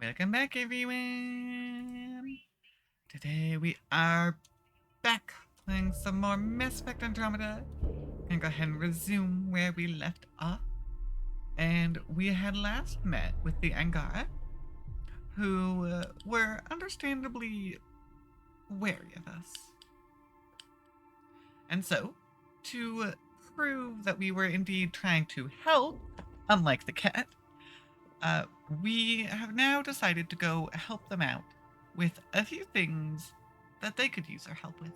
Welcome back, everyone! Today we are back playing some more Mass Effect Andromeda. Gonna go ahead and resume where we left off. And we had last met with the Angara, who were understandably wary of us. And so, to prove that we were indeed trying to help, unlike the cat, we have now decided to go help them out with a few things that they could use our help with.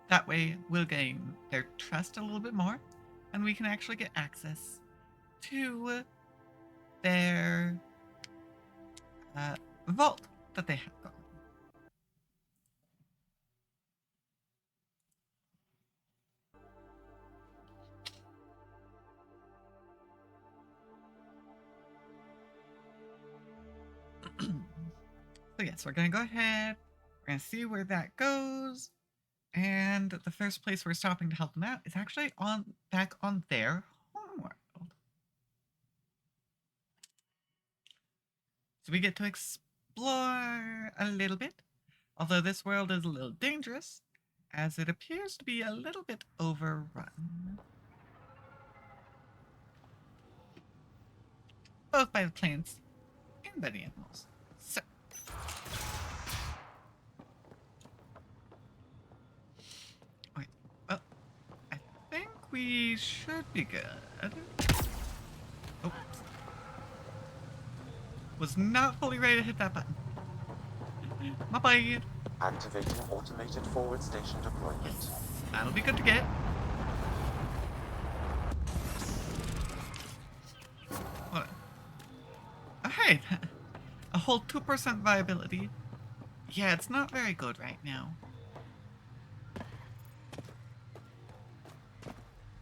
That way, we'll gain their trust a little bit more, and we can actually get access to their vault that they have got. So yes, we're gonna go ahead. We're gonna see where that goes. And the first place we're stopping to help them out is actually back on their homeworld. So we get to explore a little bit, although this world is a little dangerous, as it appears to be a little bit overrun. Both by the plants and by the animals. So, okay, well, I think we should be good. Oh, was not fully ready to hit that button. My bad. Activating automated forward station deployment. Yes, that'll be good to get. Hold on. Oh, hey, a whole 2% viability. Yeah, it's not very good right now.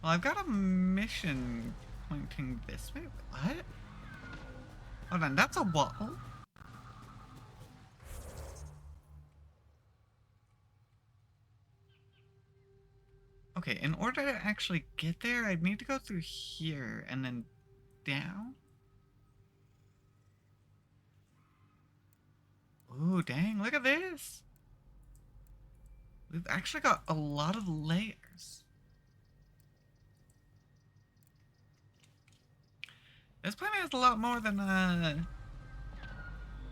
Well, I've got a mission pointing this way. What? Hold on, that's a wall. Okay, in order to actually get there, I'd need to go through here and then down. Ooh, dang, look at this. We've actually got a lot of layers. This planet has a lot more than,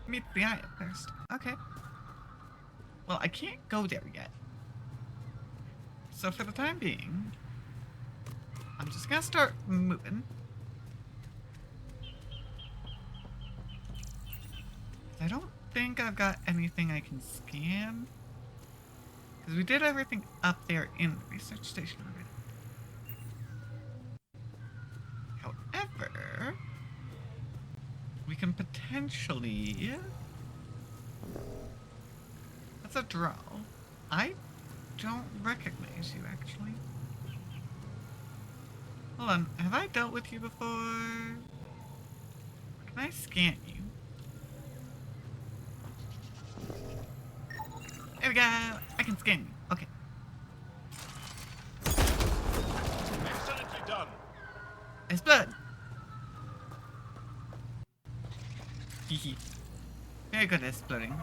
meet the eye at first. Okay. Well, I can't go there yet. So for the time being, I'm just gonna start moving. I don't think I've got anything I can scan. Because we did everything up there in the research station already. However, we can potentially... That's a draw. I don't recognize you, actually. Hold on, have I dealt with you before? Can I scan you? There we go! I can scan you. Okay. Excellently done. It's blood! Hehe. Very good at exploding.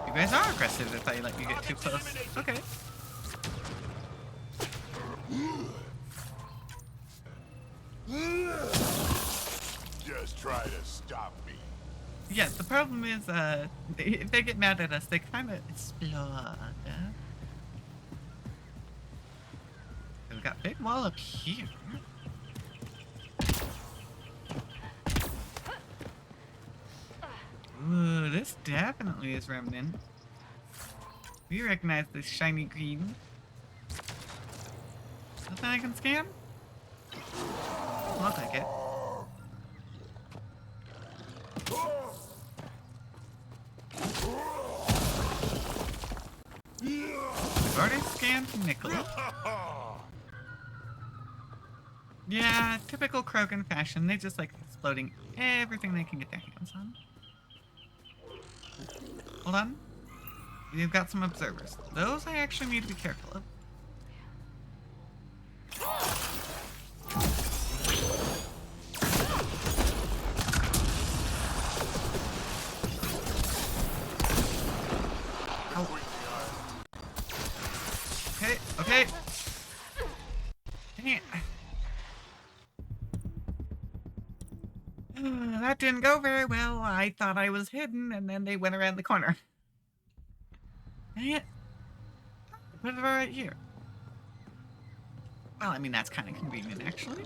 You guys are aggressive if I let you get too close. Okay. Just try to stop me. Yeah, the problem is, if they get mad at us, they kind of explode. We've got a big wall up here. Ooh, this definitely is remnant. We recognize this shiny green. Nothing I can scan? Doesn't look like it. We've already scanned nickel. Yeah, typical Krogan fashion. They just like exploding everything they can get their hands on. Hold on. We've got some observers. Those I actually need to be careful of. Ow. Okay, okay. Dang it. That didn't go very well. I thought I was hidden, and then they went around the corner. Dang it. Put it right here. Well, I mean, that's kind of convenient, actually.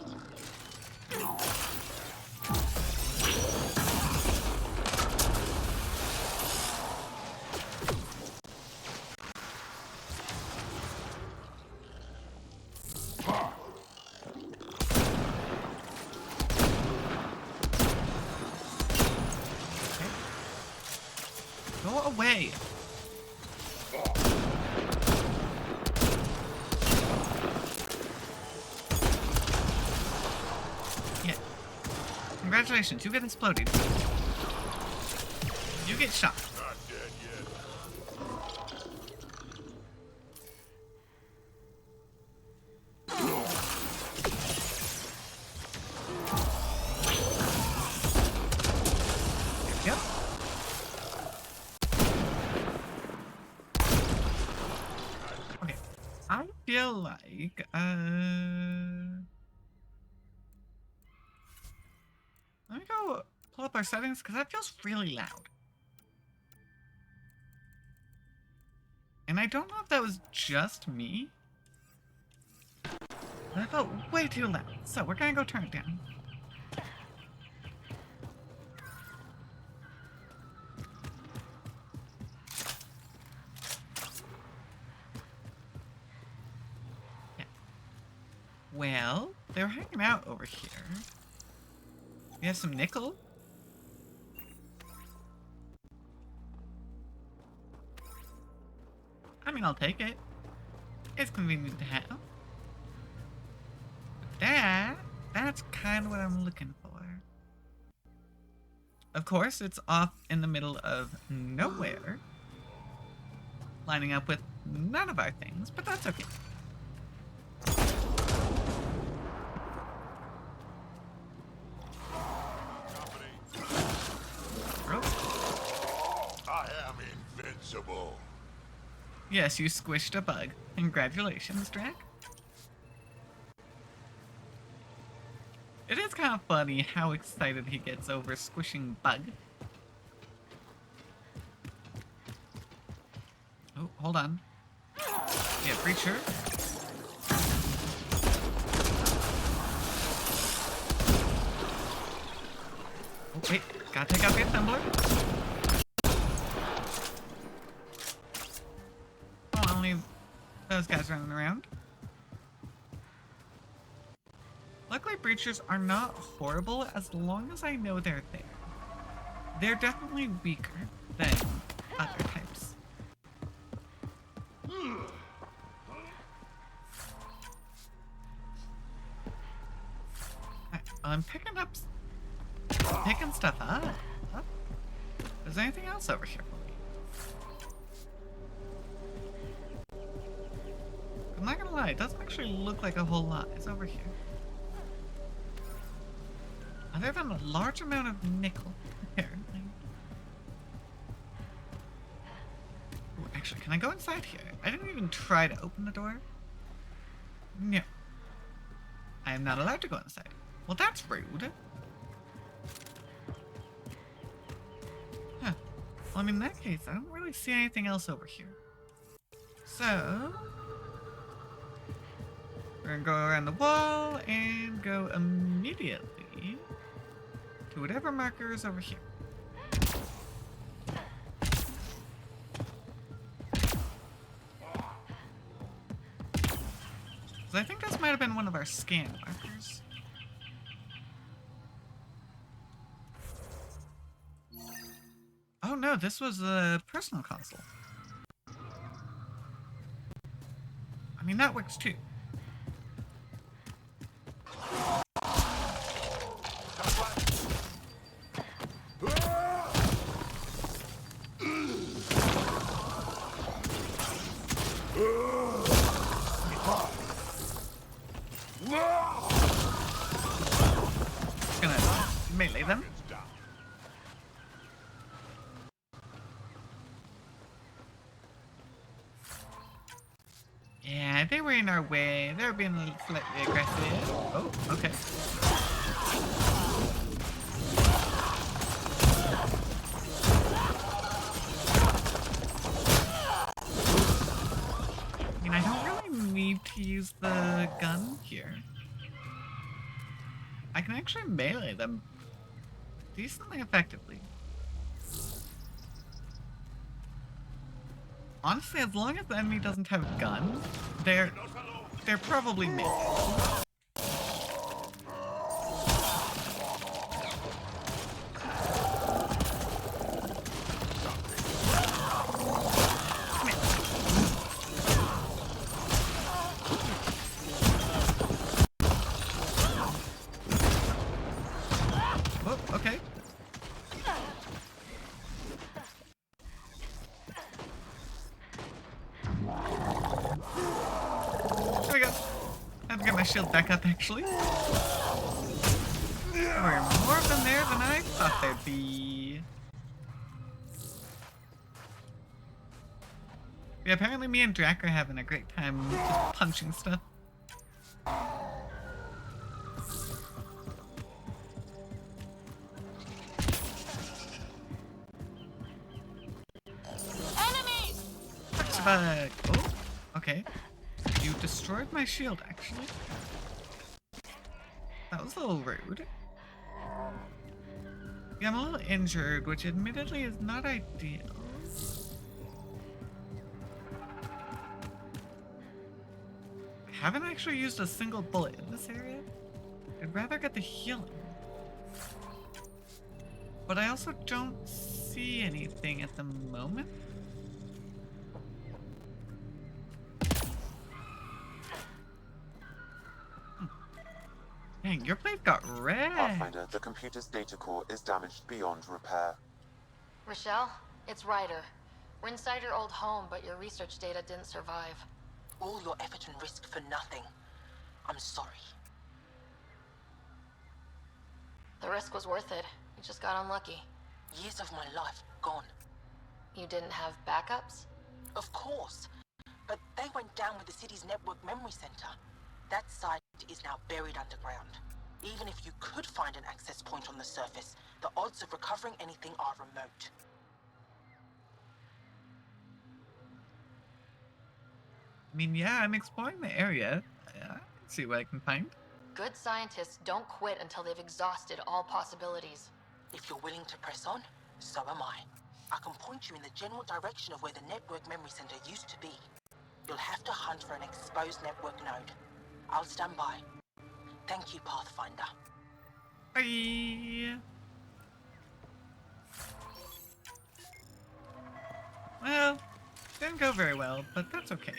Okay. Go away. Congratulations, you get exploded. You get shot. Not dead yet. feel like, let me go pull up our settings, because that feels really loud. And I don't know if that was just me. That felt way too loud. So we're gonna go turn it down. Yeah. Well, they're hanging out over here. We have some nickel. I mean, I'll take it. It's convenient to have. That's kind of what I'm looking for. Of course, it's off in the middle of nowhere. Lining up with none of our things, but that's okay. I am invincible. Yes, you squished a bug. Congratulations, Drac. It is kind of funny how excited he gets over squishing bug. Oh, hold on. Yeah, Preacher. Oh, wait. Gotta take out the assembler. Oh, only those guys running around. Luckily, breachers are not horrible as long as I know they're there. They're definitely weaker than other types. I'm picking stuff up. Is there anything else over here for me? I'm not gonna lie, it doesn't actually look like a whole lot. It's over here. Other than a large amount of nickel, apparently. Ooh, actually, can I go inside here? I didn't even try to open the door. No. I am not allowed to go inside. Well, that's rude. Huh. Well, I mean, in that case, I don't really see anything else over here. So... we're gonna go around the wall and go immediately to whatever marker is over here. So I think this might have been one of our scan markers. Oh no, this was a personal console. I mean, that works too. Gonna melee them. Yeah, they were in our way. They were being a little slightly aggressive. Oh, okay. I mean, I don't really need to use the gun here. I can actually melee them decently effectively. Honestly, as long as the enemy doesn't have guns, they're probably mid. Oh, okay. There we go. I have to get my shield back up, actually. There were more of them there than I thought there'd be. Yeah, apparently me and Drac are having a great time just punching stuff. Enemies! Bug. Oh, okay. You destroyed my shield, actually. That was a little rude. Yeah, I'm a little injured, which admittedly is not ideal. I haven't actually used a single bullet in this area. I'd rather get the healing. But I also don't see anything at the moment. Dang, your blade got red. Pathfinder, the computer's data core is damaged beyond repair. Rochelle, it's Ryder. We're inside your old home, but your research data didn't survive. All your effort and risk for nothing. I'm sorry. The risk was worth it. We just got unlucky. Years of my life gone. You didn't have backups? Of course. But they went down with the city's network memory center. That site is now buried underground. Even if you could find an access point on the surface, the odds of recovering anything are remote. I mean, yeah, I'm exploring the area. I can see what I can find. Good scientists don't quit until they've exhausted all possibilities. If you're willing to press on, so am I. I can point you in the general direction of where the network memory center used to be. You'll have to hunt for an exposed network node. I'll stand by. Thank you, Pathfinder. Bye. Well, didn't go very well, but that's okay.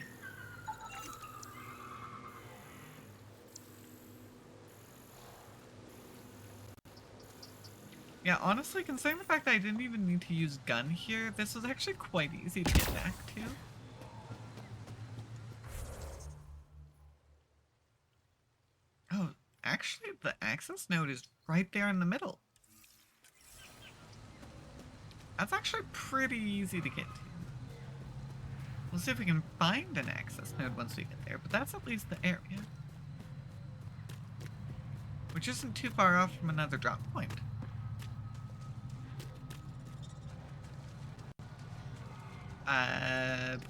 Yeah, honestly, considering the fact that I didn't even need to use gun here, this was actually quite easy to get back to. Oh, actually, the access node is right there in the middle. That's actually pretty easy to get to. We'll see if we can find an access node once we get there, but that's at least the area. Which isn't too far off from another drop point.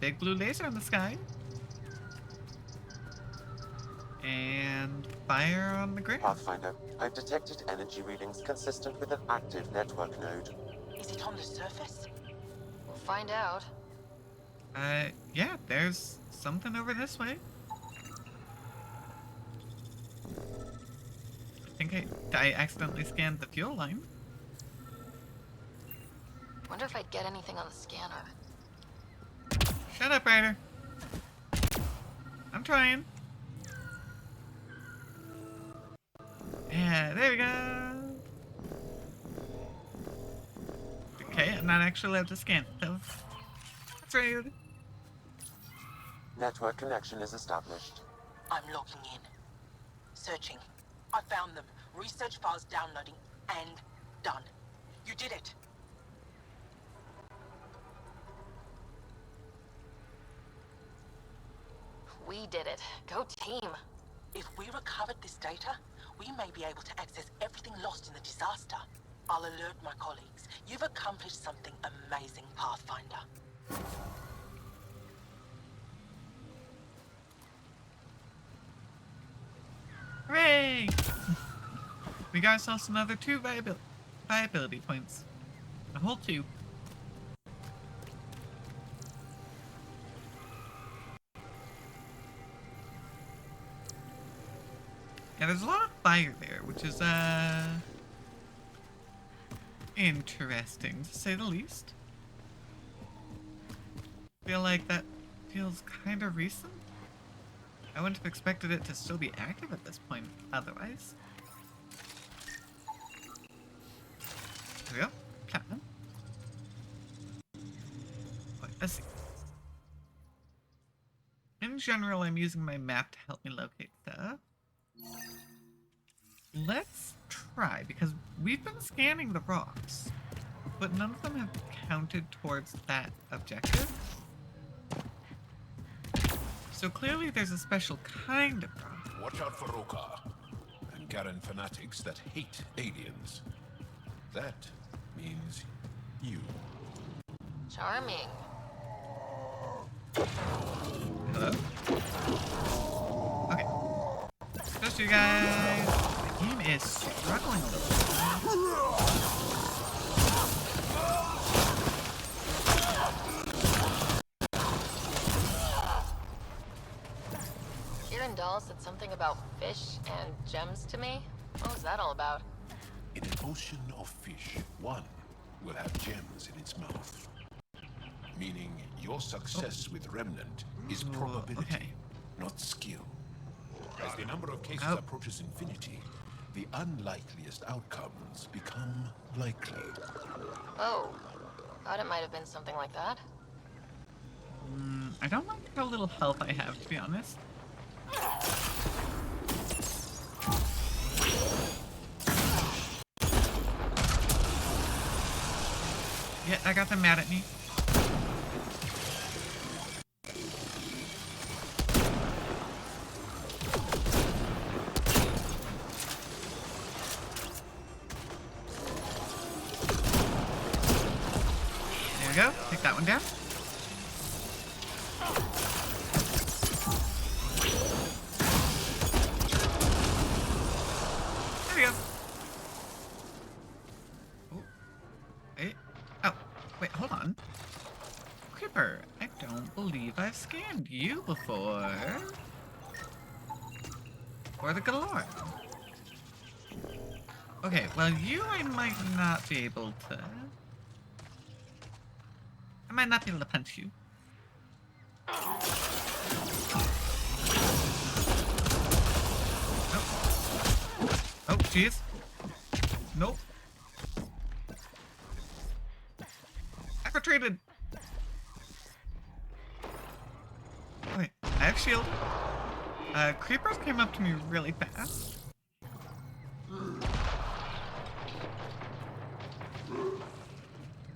Big blue laser in the sky. And fire on the ground. Pathfinder, I've detected energy readings consistent with an active network node. Is it on the surface? We'll find out. Yeah, there's something over this way. I think I accidentally scanned the fuel line. Wonder if I'd get anything on the scanner. Shut up, Ryder. I'm trying. Yeah, there we go. Okay, I'm not actually allowed to scan it, though. That's rude. Network connection is established. I'm logging in. Searching. I found them. Research files downloading and done. You did it. We did it. Go team. If we recovered this data, we may be able to access everything lost in the disaster. I'll alert my colleagues. You've accomplished something amazing, Pathfinder. Hooray! We got ourselves another 2 viability points. A whole 2. Yeah, there's a lot of fire there, which is, interesting, to say the least. Feel like that feels kind of recent. I wouldn't have expected it to still be active at this point, otherwise. There we go. Platinum. Wait, let's see. In general, I'm using my map to help me locate stuff. Let's try, because we've been scanning the rocks, but none of them have counted towards that objective. So clearly there's a special kind of god. Watch out for Roka. Angaran fanatics that hate aliens. That means you. Charming. Hello? Okay. Just you guys. The game is struggling a little. Kieran Dahl said something about fish and gems to me. What was that all about? In an ocean of fish, one will have gems in its mouth. Meaning your success with Remnant is probability, okay. not skill. As the number of cases Oh. approaches infinity, the unlikeliest outcomes become likely. Oh, thought it might have been something like that. I don't like how little health I have, to be honest. Yeah, I got them mad at me. There we go. Take that one down. There we go. Oh. Wait. Oh. Wait, hold on. Creeper, I don't believe I've scanned you before. Or the galore. Okay, well, you I might not be able to... I might not be able to punch you. Oh, jeez. Nope. Infiltrated. Okay, I have shield. Creepers came up to me really fast.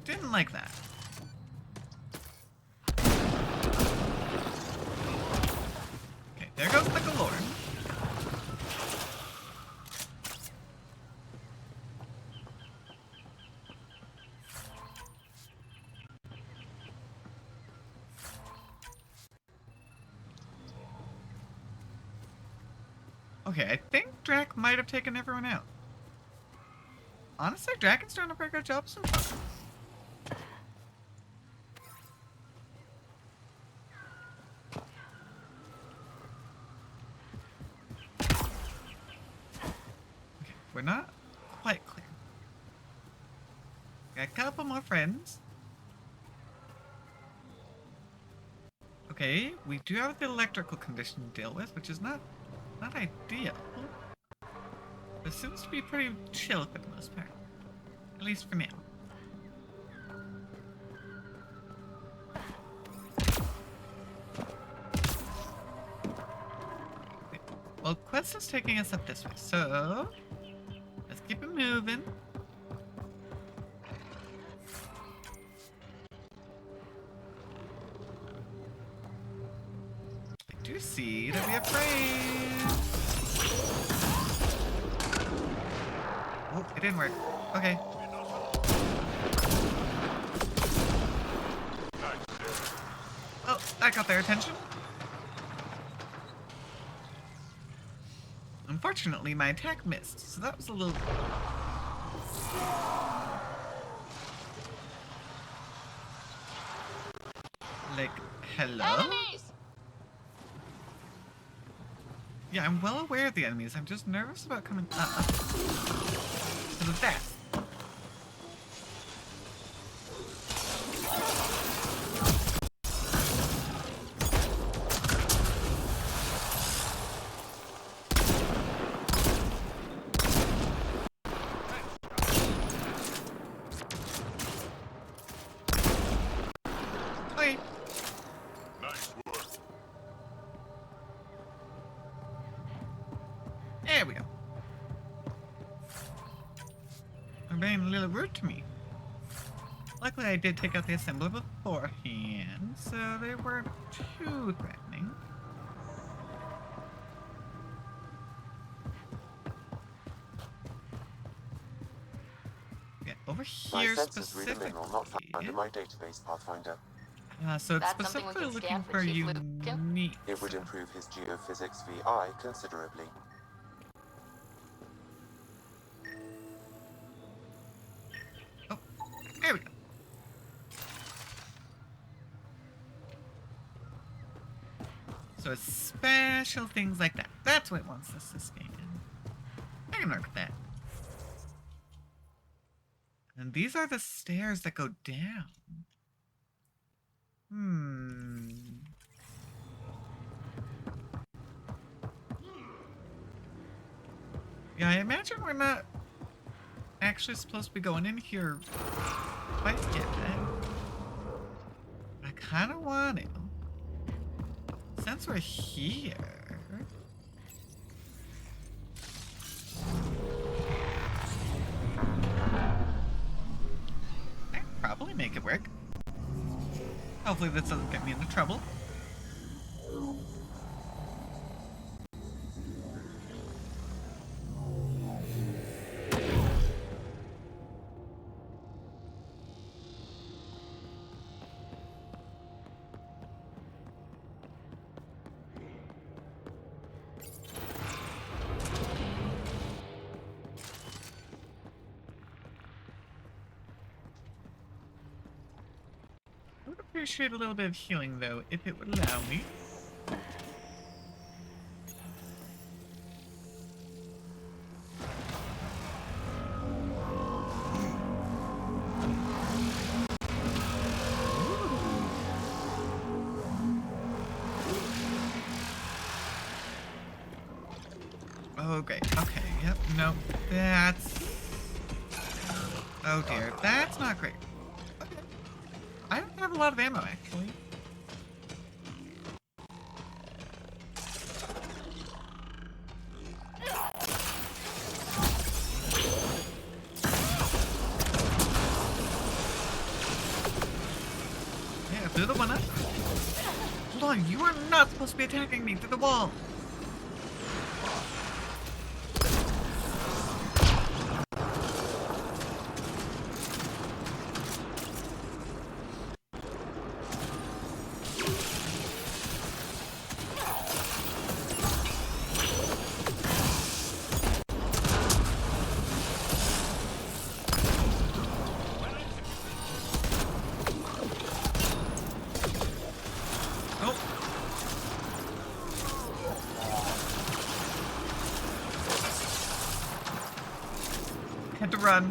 Didn't like that. Okay, there goes the galore. Okay, I think Drac might have taken everyone out. Honestly, Draken's doing a pretty good job so far. Okay, we're not quite clear. Got a couple more friends. Okay, we do have the electrical condition to deal with, which is not ideal. It seems to be pretty chill for the most part. At least for now. Okay. Well, Quest is taking us up this way, so let's keep it moving. I do see that we have friends. Oh, it didn't work. Okay. Oh, that got their attention. Unfortunately, my attack missed, so that was a little... Like, hello? Enemies! Yeah, I'm well aware of the enemies. I'm just nervous about coming up. Because of that. Okay. Nice work. There we go. They're being a little rude to me. Luckily, I did take out the assembler beforehand, so they weren't too threatening. Yeah, over My here sensors read a mineral not found specifically. in my database, Pathfinder. So it's That's something we specifically could scan looking for for Chief Lucan? unique. It would improve his geophysics VI considerably. Oh, there we go. So it's special things like that. That's what it wants us to scan. I can work with that. And these are the stairs that go down. Hmm. Yeah, I imagine we're not actually supposed to be going in here quite yet. I kind of want to. Since we're here... I can probably make it work. Hopefully this doesn't get me into trouble. I would appreciate a little bit of healing, though, if it would allow me. Oh, great. Okay, yep, no, that's... Oh dear, that's not great. Okay. I don't have a lot of ammo, actually. Yeah, through the one up. Hold on, you are not supposed to be attacking me through the wall. Oh. Had to run.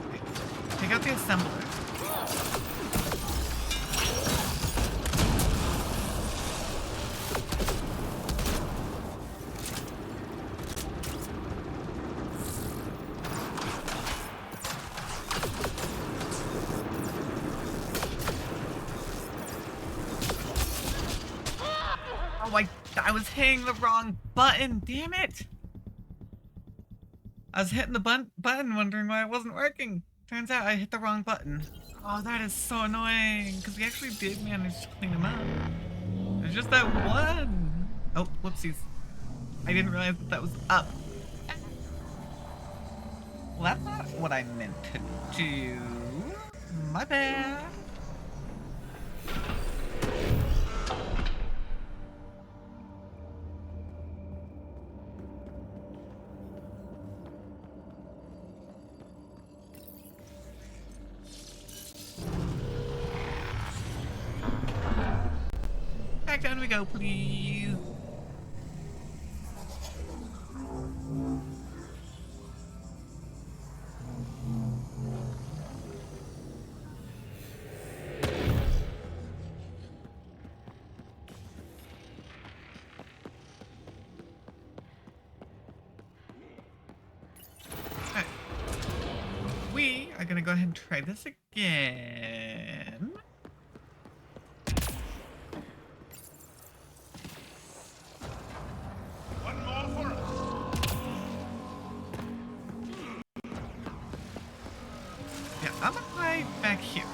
Okay. Take out the assembler. Oh, I was hitting the wrong button, damn it! I was hitting the button wondering why it wasn't working. Turns out I hit the wrong button. Oh, that is so annoying, because we actually did manage to clean them up. There's just that one. Oh, whoopsies. I didn't realize that was up. Well, that's not what I meant to do. My bad. Back down we go, please. Alright. We are gonna go ahead and try this again. One more for us. Yeah, I'm gonna try back here.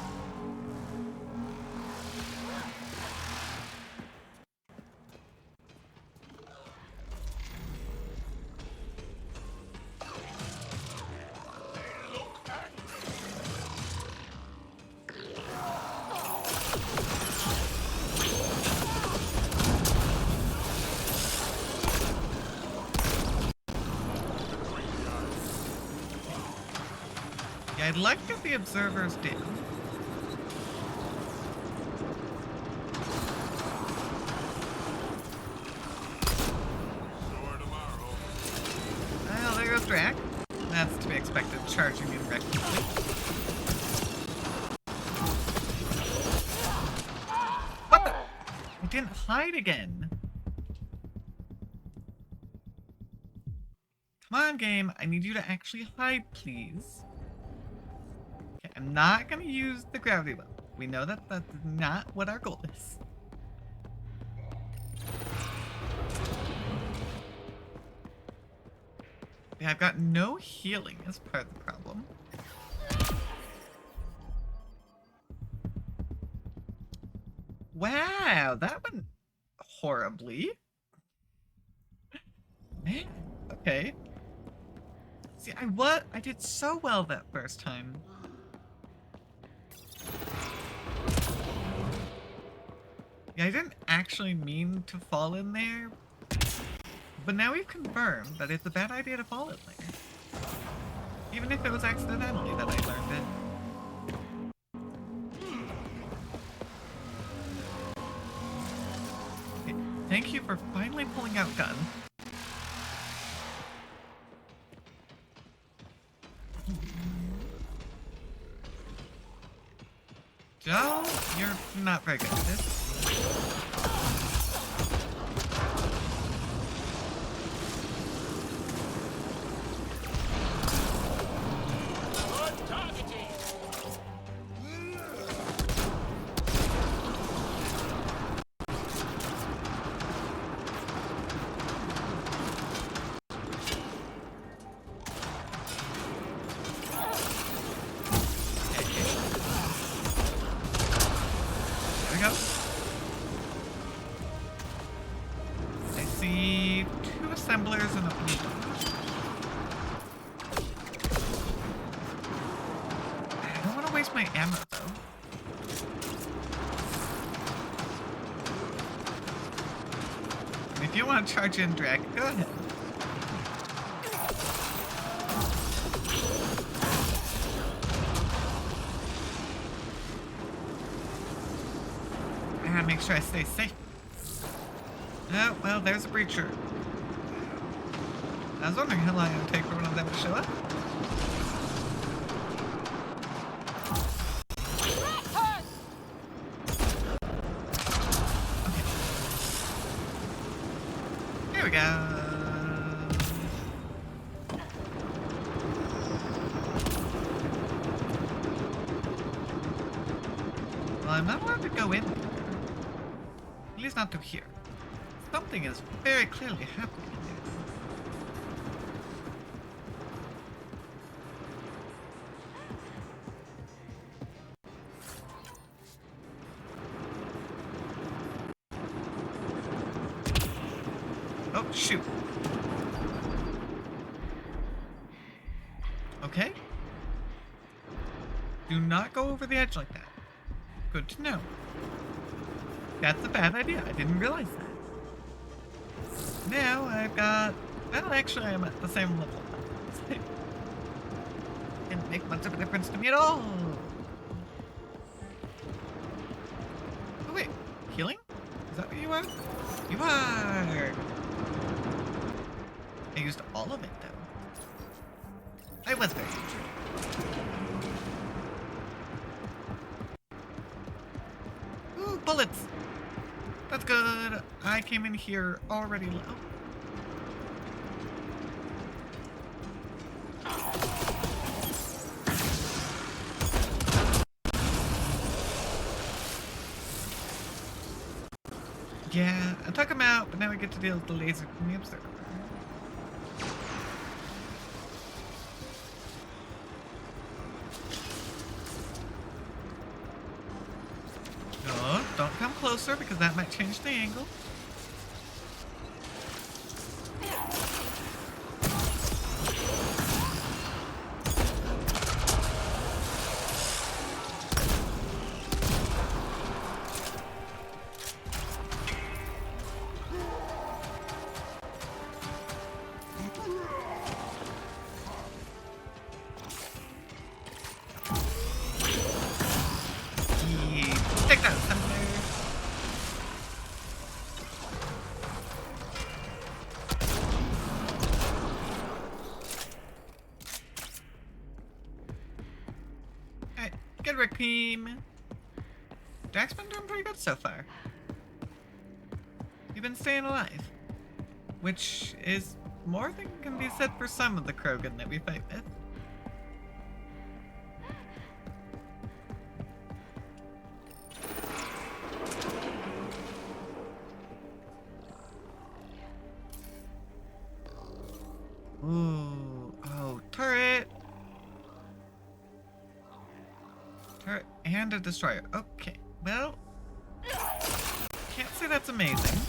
Yeah, I'd like to get the observers down. Well, there goes Drac. That's to be expected, charging in recklessly. What the? I didn't hide again. Come on, game. I need you to actually hide, please. Okay, I'm not gonna use the gravity well. We know that that's not what our goal is. Yeah, I've got no healing as part of the problem. Wow, that went horribly. Man, okay. See, I did so well that first time. Yeah, I didn't actually mean to fall in there, but now we've confirmed that it's a bad idea to fall in there. Even if it was accidentally that I learned it. Okay, thank you for finally pulling out gun. Joe, you're not very good at this. I see 2 assemblers and a blue dot. I don't want to waste my ammo though. And if you want to charge in Drag, go ahead. I gotta make sure I stay safe. Oh, well, there's a breacher. I was wondering how long it would take for one of them to show up. Okay. Here we go. Well, I'm not allowed to go in there. At least not through here. Something is very clearly happening here. Oh, shoot. Okay. Do not go over the edge like that. Good to know. That's a bad idea. I didn't realize that. Now I've got... Well, actually, I'm at the same level. Didn't make much of a difference to me at all. Oh, wait. Healing? Is that what you are? You are! I used all of it, though. I was very injured. Ooh, bullets! That's good. I came in here already low. Yeah, I took him out, but now we get to deal with the laser from the observer. No, don't come closer because that might change the angle. good, Rakeem. Jack's been doing pretty good so far. You've been staying alive. Which is more than can be said for some of the Krogan that we fight with. Ooh, oh, turret! Turret and a destroyer. Okay, well, can't say that's amazing.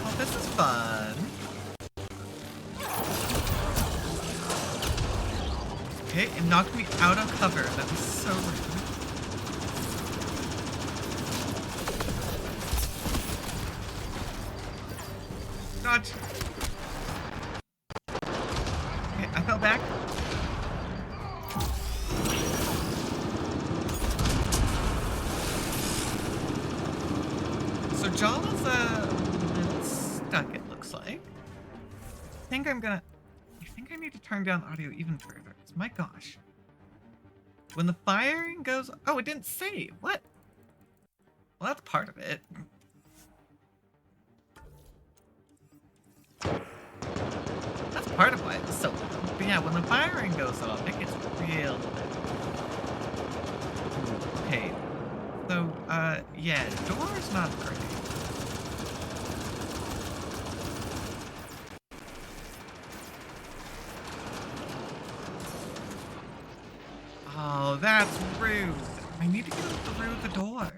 Well, this is fun. Okay, it knocked me out of cover. That was so rude. Dodge. Okay, I fell back. So Jala's a little stuck, it looks like. I think I need to turn down audio even further. 'Cause my gosh. When the firing goes... Oh, it didn't save. What? Well, that's part of it. That's part of why it's so loud. But yeah, when the firing goes off, it gets real loud. Okay. So, yeah, door's not great. Oh, that's rude. I need to get through the door.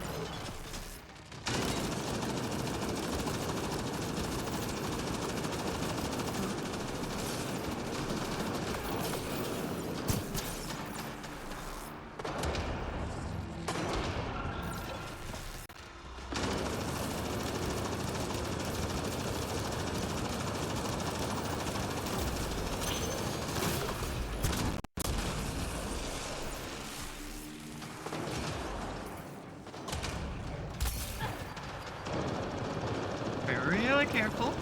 Really careful.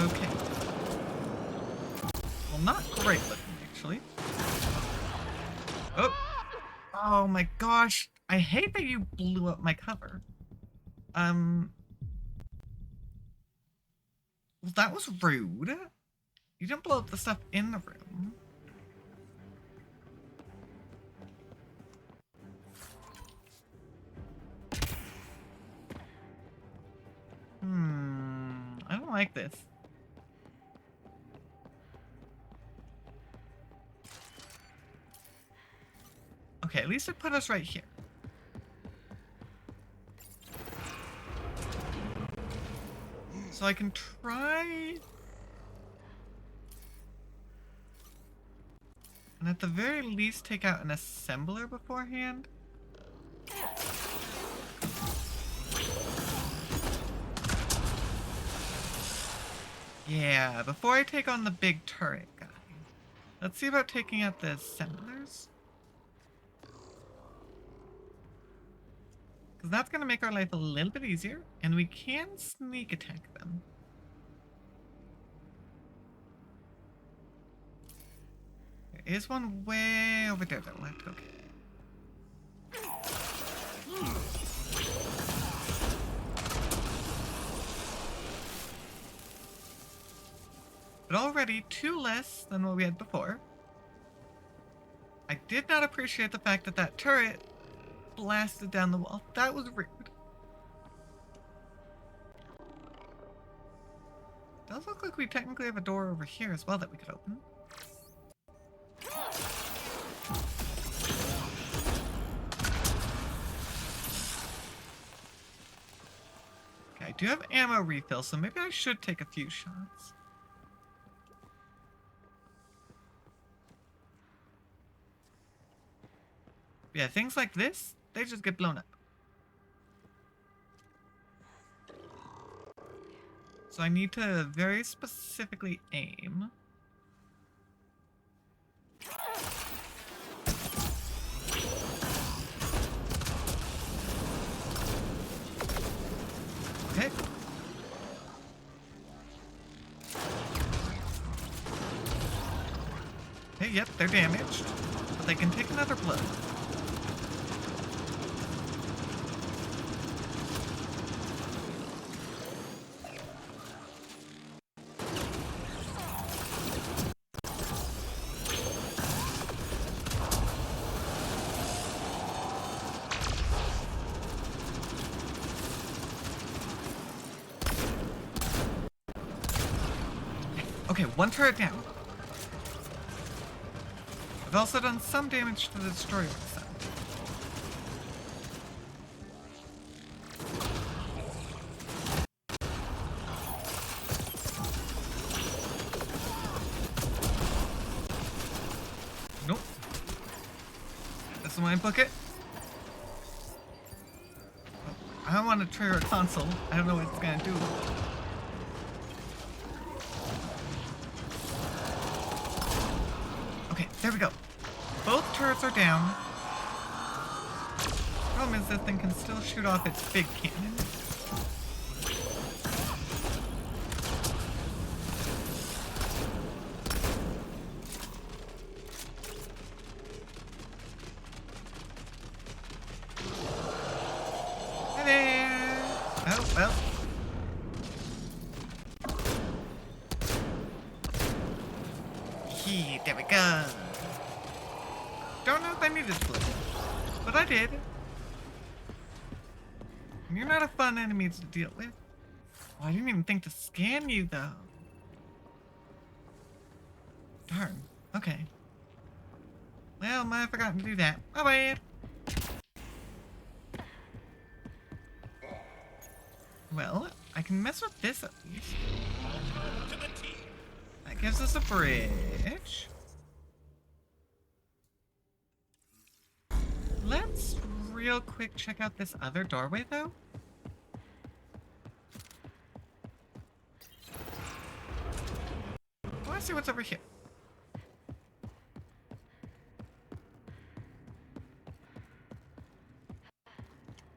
Okay. Well, not great looking, actually. Oh! Oh my gosh. I hate that you blew up my cover. Well, that was rude. You didn't blow up the stuff in the room. I don't like this. Okay, at least it put us right here. So I can try... And at the very least take out an assembler beforehand. Yeah, before I take on the big turret guy. Let's see about taking out the assemblers. Because that's going to make our life a little bit easier, and we can sneak attack them. There is one way over there that we'll have to go get. But already 2 less than what we had before. I did not appreciate the fact that that turret blasted down the wall. That was rude. Does look like we technically have a door over here as well that we could open. Okay, I do have ammo refill, so maybe I should take a few shots. Yeah, things like this, they just get blown up. So I need to very specifically aim. Okay. Okay, yep, they're damaged. But they can take another blow. Okay, one turret down. I've also done some damage to the destroyer this time. Nope. This is my bucket. I don't want to trigger a console. I don't know what it's gonna do. Okay, there we go. Both turrets are down. Problem is this thing can still shoot off its big cannon. Hi there! Oh, well. There we go. Don't know if I needed to flip, but I did. And you're not a fun enemy to deal with. Oh, I didn't even think to scan you, though. Darn. Okay. Well, might have forgotten to do that. My bad. Well, I can mess with this at least. That gives us a bridge. Let's real quick check out this other doorway, though. I want to see what's over here.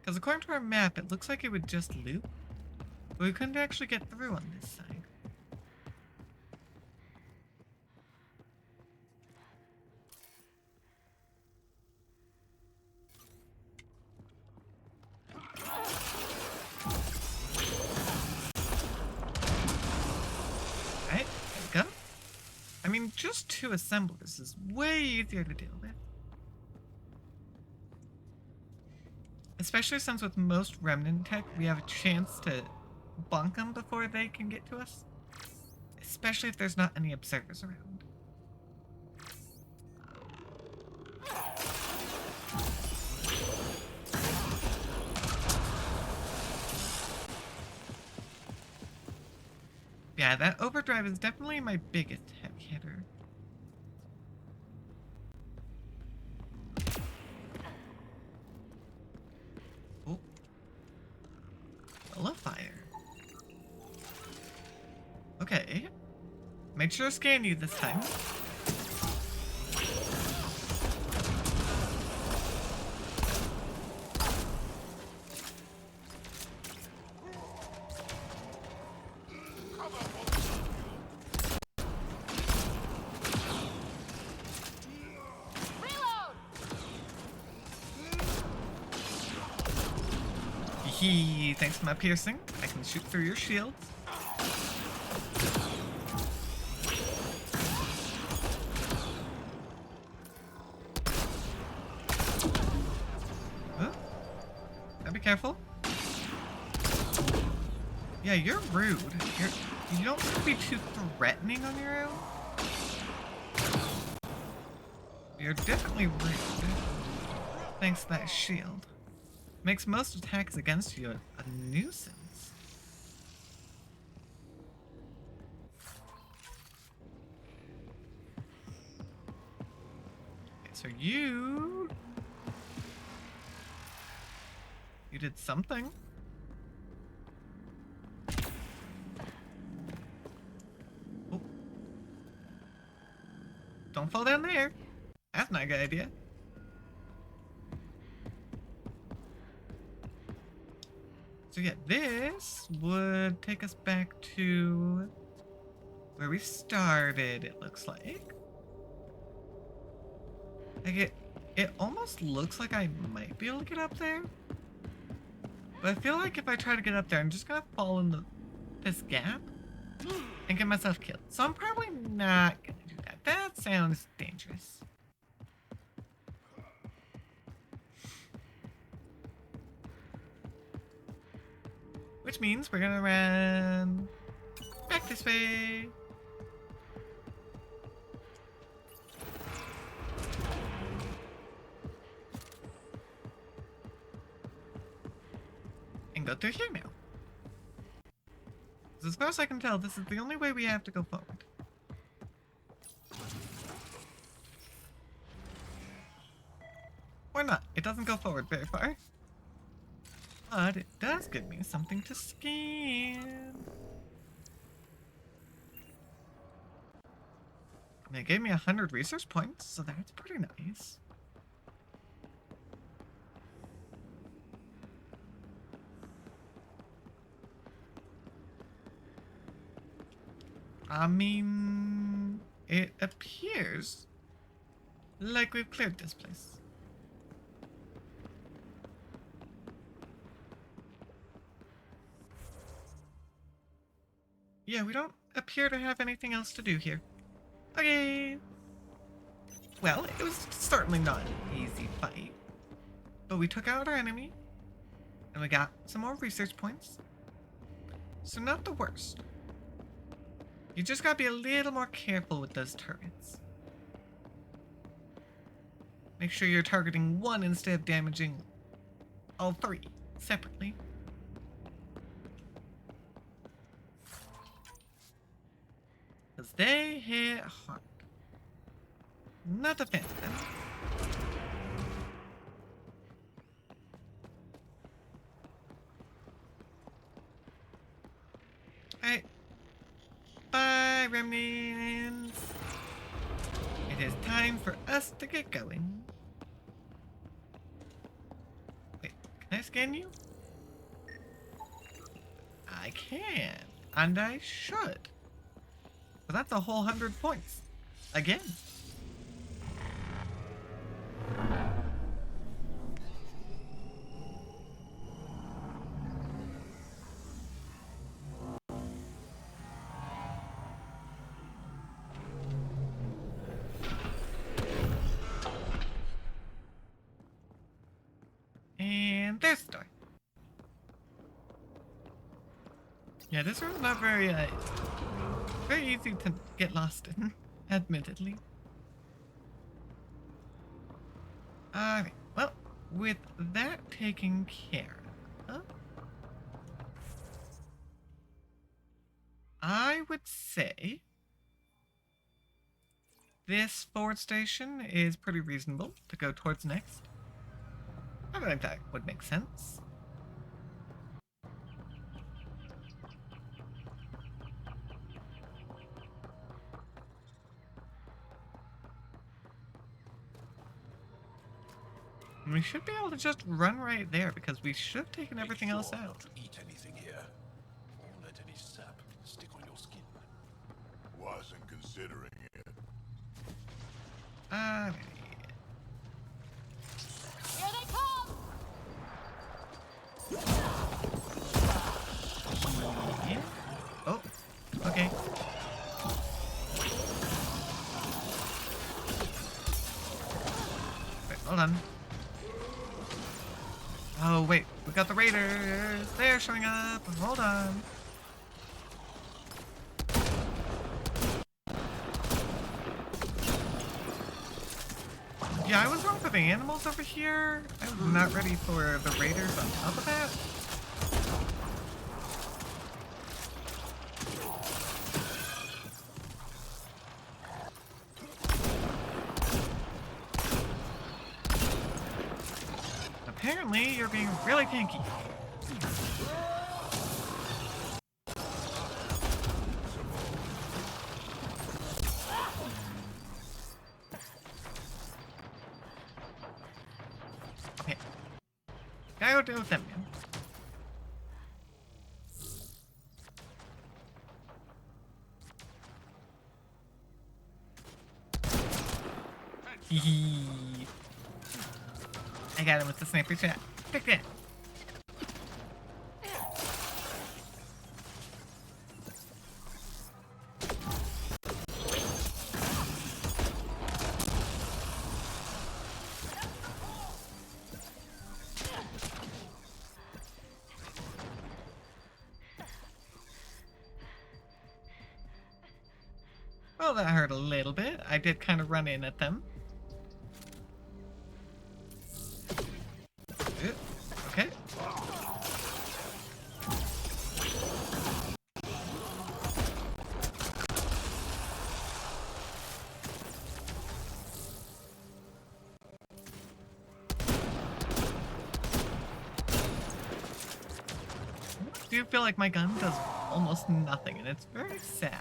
Because according to our map, it looks like it would just loop. But we couldn't actually get through on this side. Alright, there we go. I mean, just 2 assemblers is way easier to deal with. Especially since with most remnant tech, we have a chance to bonk them before they can get to us. Especially if there's not any observers around. Yeah, that overdrive is definitely my biggest heavy hitter. Oh. Full of fire. Okay. Make sure to scan you this time. Thanks to my piercing, I can shoot through your shields. Huh? Gotta be careful. Yeah, you're rude. You don't have to be too threatening on your own. You're definitely rude. Thanks to that shield. Makes most attacks against you a nuisance. Okay, so you did something. fall down there. That's not a good idea. So yeah, this would take us back to where we started, it looks like. Like it almost looks like I might be able to get up there. But I feel like if I try to get up there, I'm just gonna fall in this gap and get myself killed. So I'm probably not gonna do that. That sounds dangerous. Which means we're gonna run back this way. And go through here now. 'Cause as far as I can tell, this is the only way we have to go forward. Or not. It doesn't go forward very far. But it does give me something to scan. And it gave me 100 research points, so that's pretty nice. I mean, it appears like we've cleared this place. Yeah, we don't appear to have anything else to do here. Okay. Well, it was certainly not an easy fight. But we took out our enemy. And we got some more research points. So not the worst. You just gotta be a little more careful with those turrets. Make sure you're targeting one instead of damaging all three separately. Because they hit hard. Not a fan of them. Alright. Bye, remnants. It is time for us to get going. Wait, can I scan you? I can. And I should. But that's a whole 100 points. Again. And there's the door. Yeah, this room's not very easy to get lost in, admittedly. Alright, well, with that taken care of, I would say this forward station is pretty reasonable to go towards next. I think that would make sense. We should be able to just run right there because we should have taken everything else out. Not to eat anything here, or let any sap stick on your skin. Wasn't considering it. Alright. Here they come! Yeah. Oh, okay. Wait, hold on. Oh, wait, we got the raiders. They're showing up. Hold on. Yeah, I was wrong for the animals over here. I was not ready for the raiders on top of that. Apparently, you're being really tanky. Gotta go deal with them, man. Hee. I got him with the sniper shot. Pick that. Well, that hurt a little bit. I did kind of run in at them. Okay. I do feel like my gun does almost nothing, and it's very sad.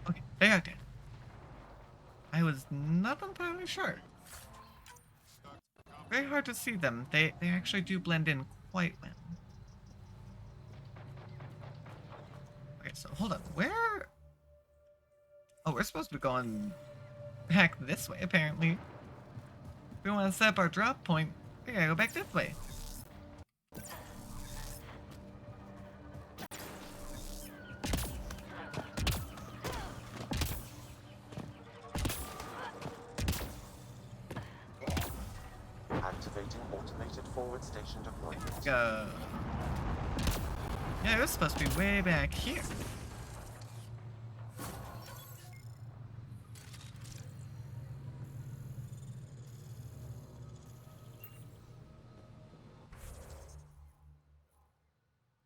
Okay, they are dead. I was not entirely sure. Very hard to see them. They actually do blend in quite well. Okay, so hold on. Where? Oh, we're supposed to be going back this way, apparently. If we want to set up our drop point, we gotta go back this way. Activating automated forward station deployment. Go. Yeah, it was supposed to be way back here.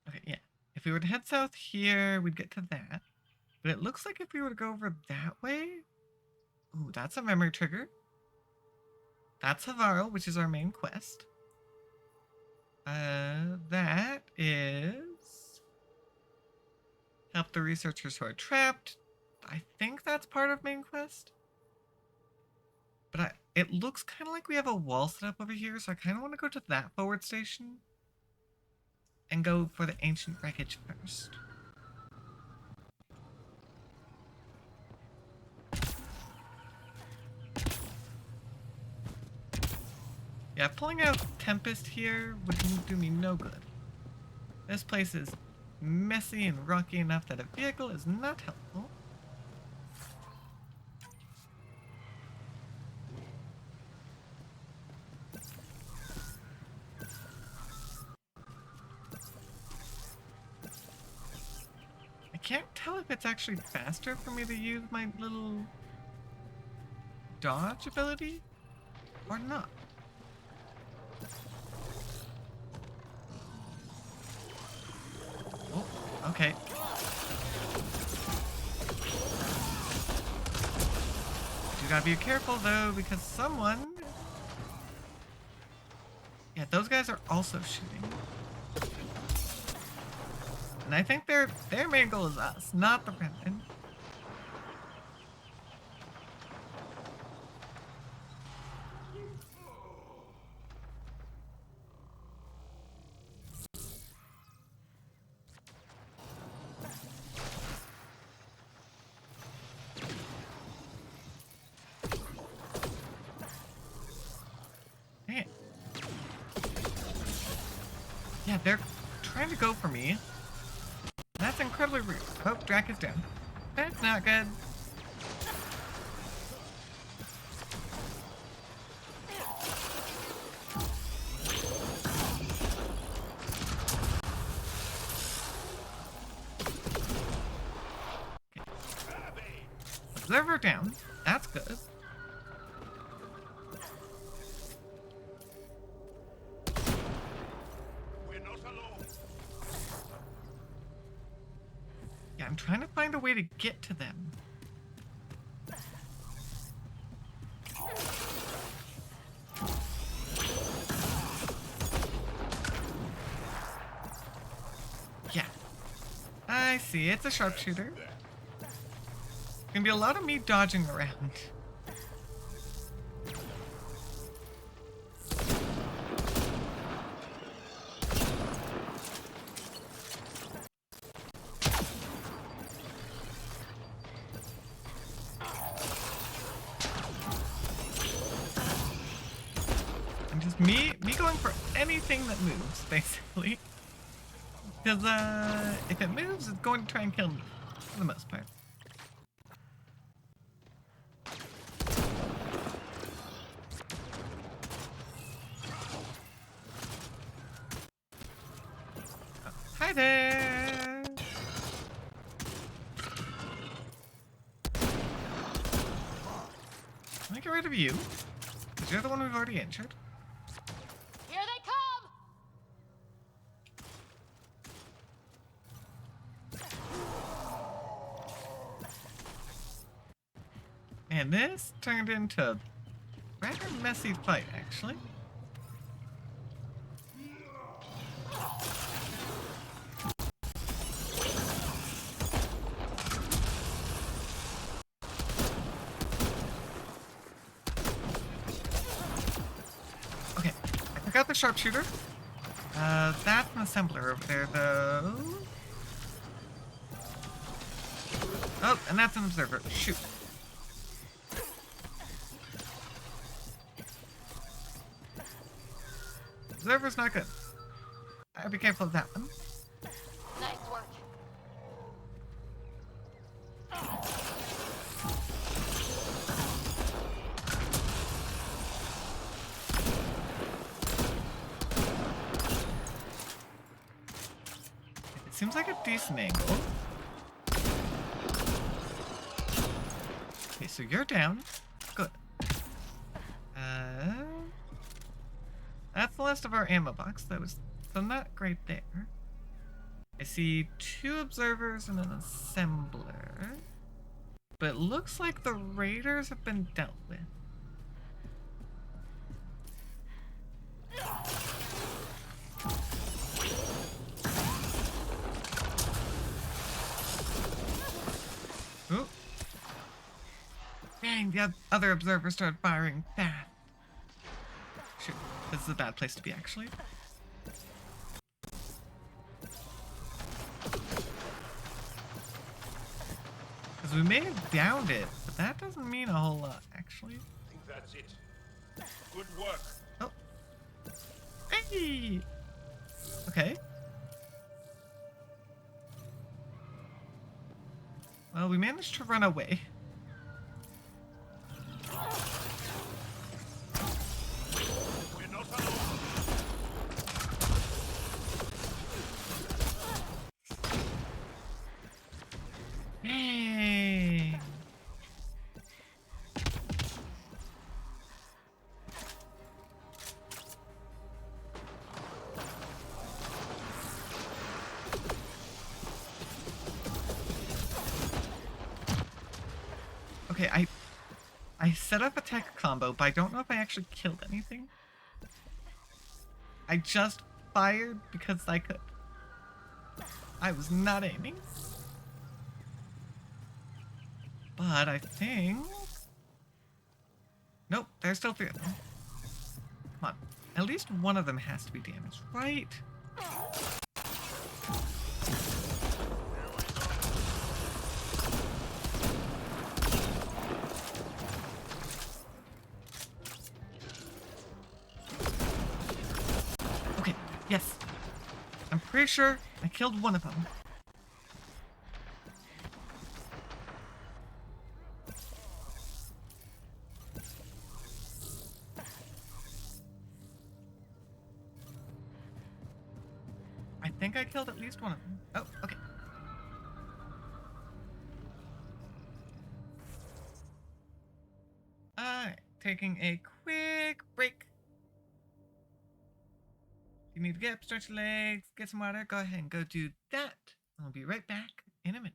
Okay, yeah. If we were to head south here, we'd get to that. But it looks like if we were to go over that way... Ooh, that's a memory trigger. That's Havaro, which is our main quest. That is... Help the researchers who are trapped. I think that's part of main quest. But it looks kind of like we have a wall set up over here, so I kind of want to go to that forward station. And go for the ancient wreckage first. Yeah, pulling out Tempest here would do me no good. This place is messy and rocky enough that a vehicle is not helpful. I can't tell if it's actually faster for me to use my little dodge ability or not. Oh, okay. You gotta be careful though, because someone... Yeah, those guys are also shooting. And I think their main goal is us, not the Remnant. Man. Yeah, they're trying to go for me. That's incredibly rude. Oh, Drac is down. That's not good. Okay. Observer down. That's good. Yeah, I'm trying to find a way to get to them. I see. It's a sharpshooter. Gonna be a lot of me dodging around. And just me going for anything that moves, basically. Because if it moves, it's going to try and kill me, for the most part. Oh, hi there! Can I get rid of you? Because you're the one we've already injured. Here they come! And this turned into a rather messy fight, actually. Okay, I took out the sharpshooter. That's an assembler over there, though. Oh, and that's an observer. Shoot. Observer's not good. I'll be careful of that one. Nice work. It seems like a decent angle. Okay, so you're down. Good. That's the last of our ammo box. That was so not great there. I see 2 observers and an assembler. But it looks like the raiders have been dealt with. Ooh. Dang, the other observers started firing fast. Shoot, this is a bad place to be, actually. Because we may have downed it, but that doesn't mean a whole lot, actually. I think that's it. Good work. Oh. Hey! Okay. Well, we managed to run away. We're not alone. Hey! Okay, I set up a tech combo, but I don't know if I actually killed anything. I just fired because I could. I was not aiming. But I think... Nope, there's still 3 of them. Come on. At least one of them has to be damaged, right? Okay, yes. I'm pretty sure I killed one of them. I think I killed at least one of them. Oh, okay. Alright, taking a quick break. If you need to get up, stretch your legs, get some water, go ahead and go do that. I'll be right back in a minute.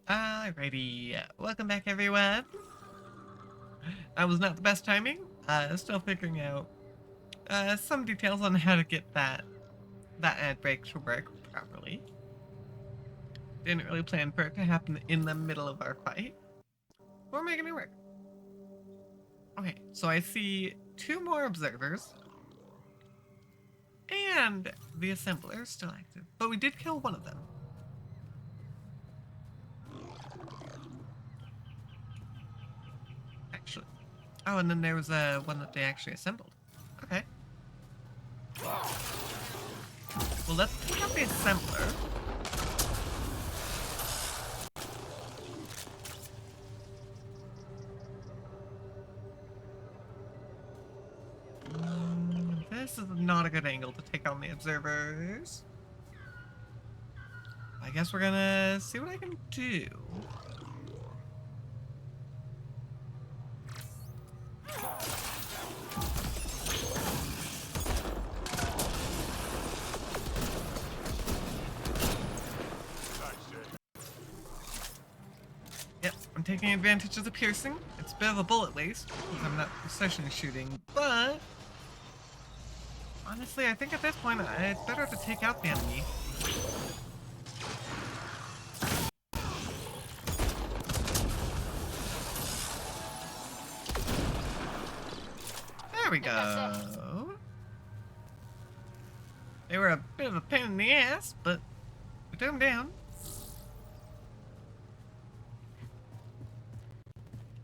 Alrighty, welcome back everyone. That was not the best timing. Still figuring out some details on how to get that ad break to work properly. Didn't really plan for it to happen in the middle of our fight. We're making it work. Okay, so I see 2 more observers. And the assembler is still active. But we did kill one of them. Actually. Oh, and then there was one that they actually assembled. Okay. Well, let's take out the assembler. This is not a good angle to take on the observers. I guess we're gonna see what I can do. Yep, I'm taking advantage of the piercing. It's a bit of a bullet waste because I'm not precision shooting, but honestly, I think at this point it's better to take out the enemy. There we go. They were a bit of a pain in the ass, but we took them down.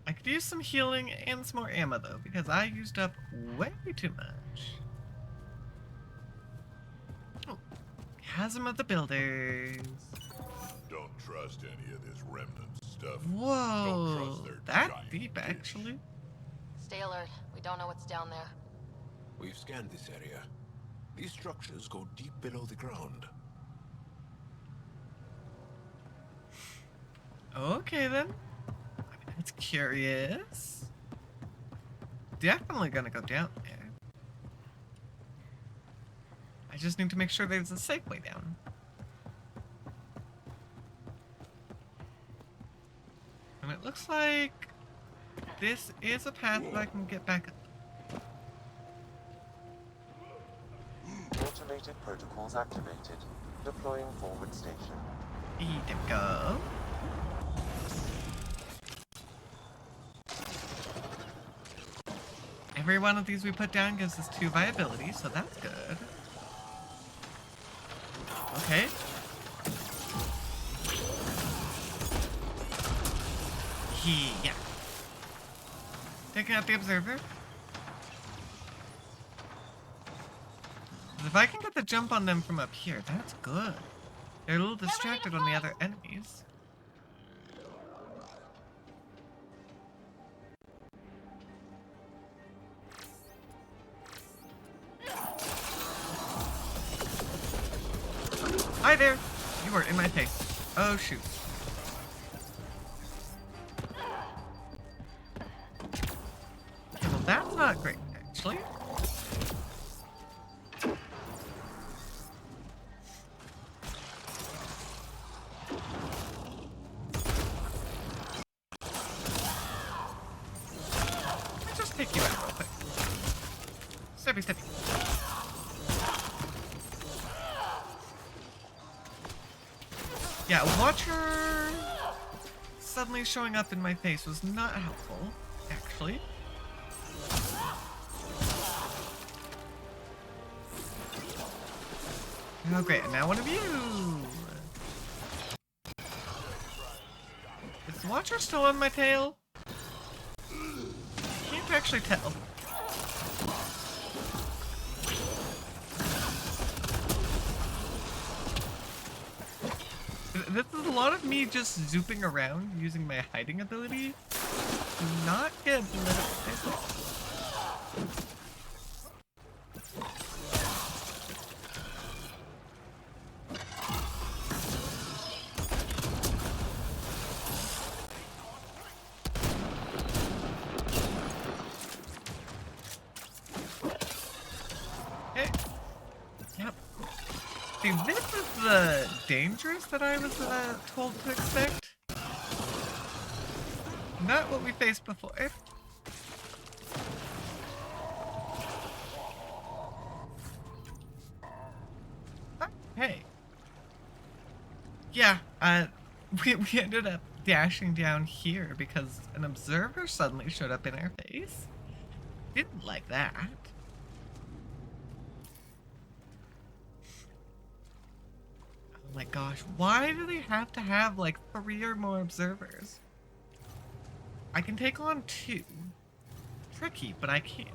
I could use some healing and some more ammo though, because I used up way too much. Oh, Chasm of the Builders. Don't trust any of this remnant stuff. Whoa, Don't trust their that giant deep dish. actually. Stay alert. We don't know what's down there. We've scanned this area. These structures go deep below the ground. Okay then. I mean, that's curious. Definitely gonna go down there. I just need to make sure there's a safe way down. And it looks like this is a path that I can get back up. Automated protocols activated. Deploying forward station. There we go. Every one of these we put down gives us 2 viability, so that's good. Okay. Yeah. Taking out the observer. If I can get the jump on them from up here, that's good. They're a little distracted on the other enemies. Hi there! You were in my face. Oh shoot. Okay, well that's not great, actually. Let me just take you out real quick. Steppy, steppy. Yeah, Watcher suddenly showing up in my face was not helpful, actually. Oh great, and now one of you! Is the Watcher still on my tail? Can't actually tell. This is a lot of me just zooping around using my hiding ability. Not good, Okay. Yep. See, this is the dangerous that I was told to expect. Not what we faced before. Hey. Yeah, we ended up dashing down here because an observer suddenly showed up in our face. Didn't like that. Oh my gosh, why do they have to have like 3 or more observers? I can take on 2. Tricky, but I can.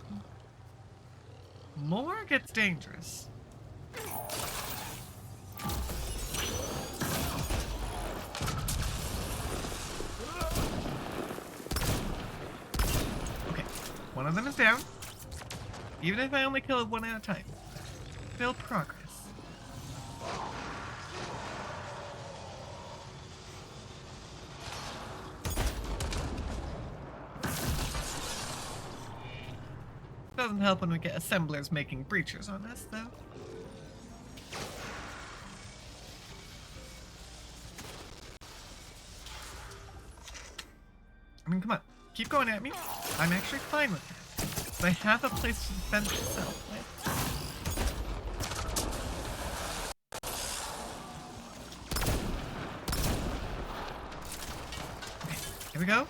More gets dangerous. Okay, one of them is down. Even if I only kill one at a time. Still progress. Doesn't help when we get assemblers making breachers on us, though. I mean, come on. Keep going at me. I'm actually fine with that. But I have a place to defend myself with. Okay, here we go.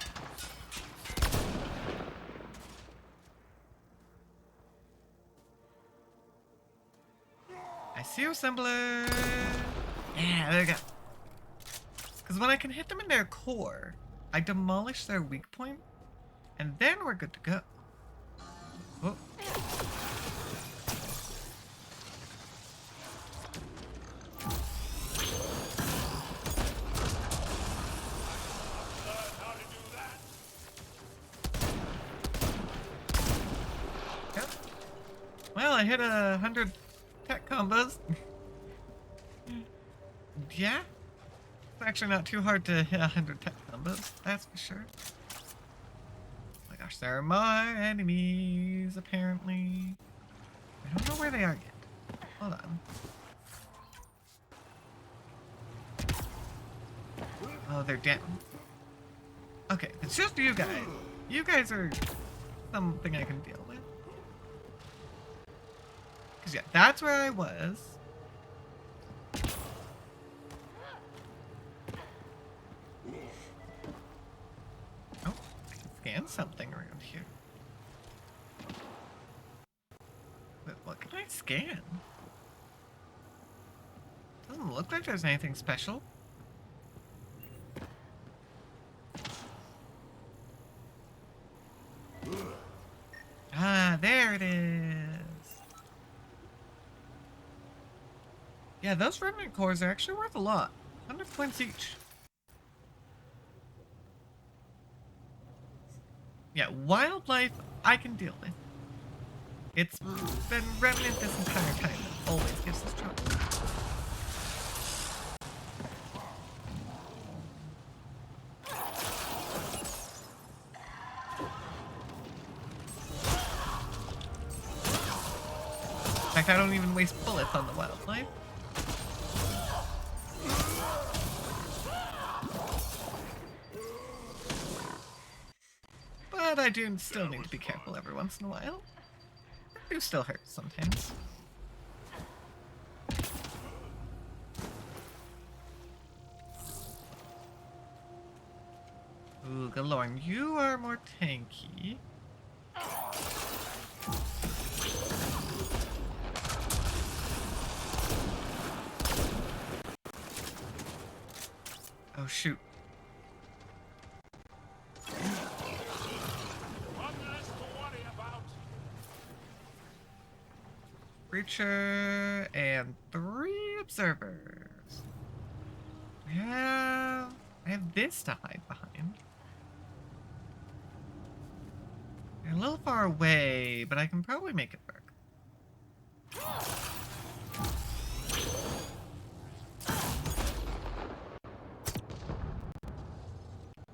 I see you, assembler. Yeah, there we go. Because when I can hit them in their core, I demolish their weak point, and then we're good to go. Oh. Yep. Well, I hit 100 tech combos. Yeah. It's actually not too hard to hit 100 tech combos, that's for sure. Oh my gosh, there are more enemies, apparently. I don't know where they are yet. Hold on. Oh, they're down. Okay, it's just you guys. You guys are something I can deal with. Because, yeah, that's where I was. Oh, I can scan something around here. But what can I scan? Doesn't look like there's anything special. Ah, there it is. Yeah, those remnant cores are actually worth a lot. 100 points each. Yeah, wildlife I can deal with. It's been remnant this entire time. It always gives us trouble. In fact, I don't even waste bullets on the wildlife. But I do still need to be careful every once in a while. It do still hurt sometimes. Ooh, Galorn, you are more tanky. Oh shoot. Breacher and 3 observers. I have this to hide behind. They're a little far away, but I can probably make it work.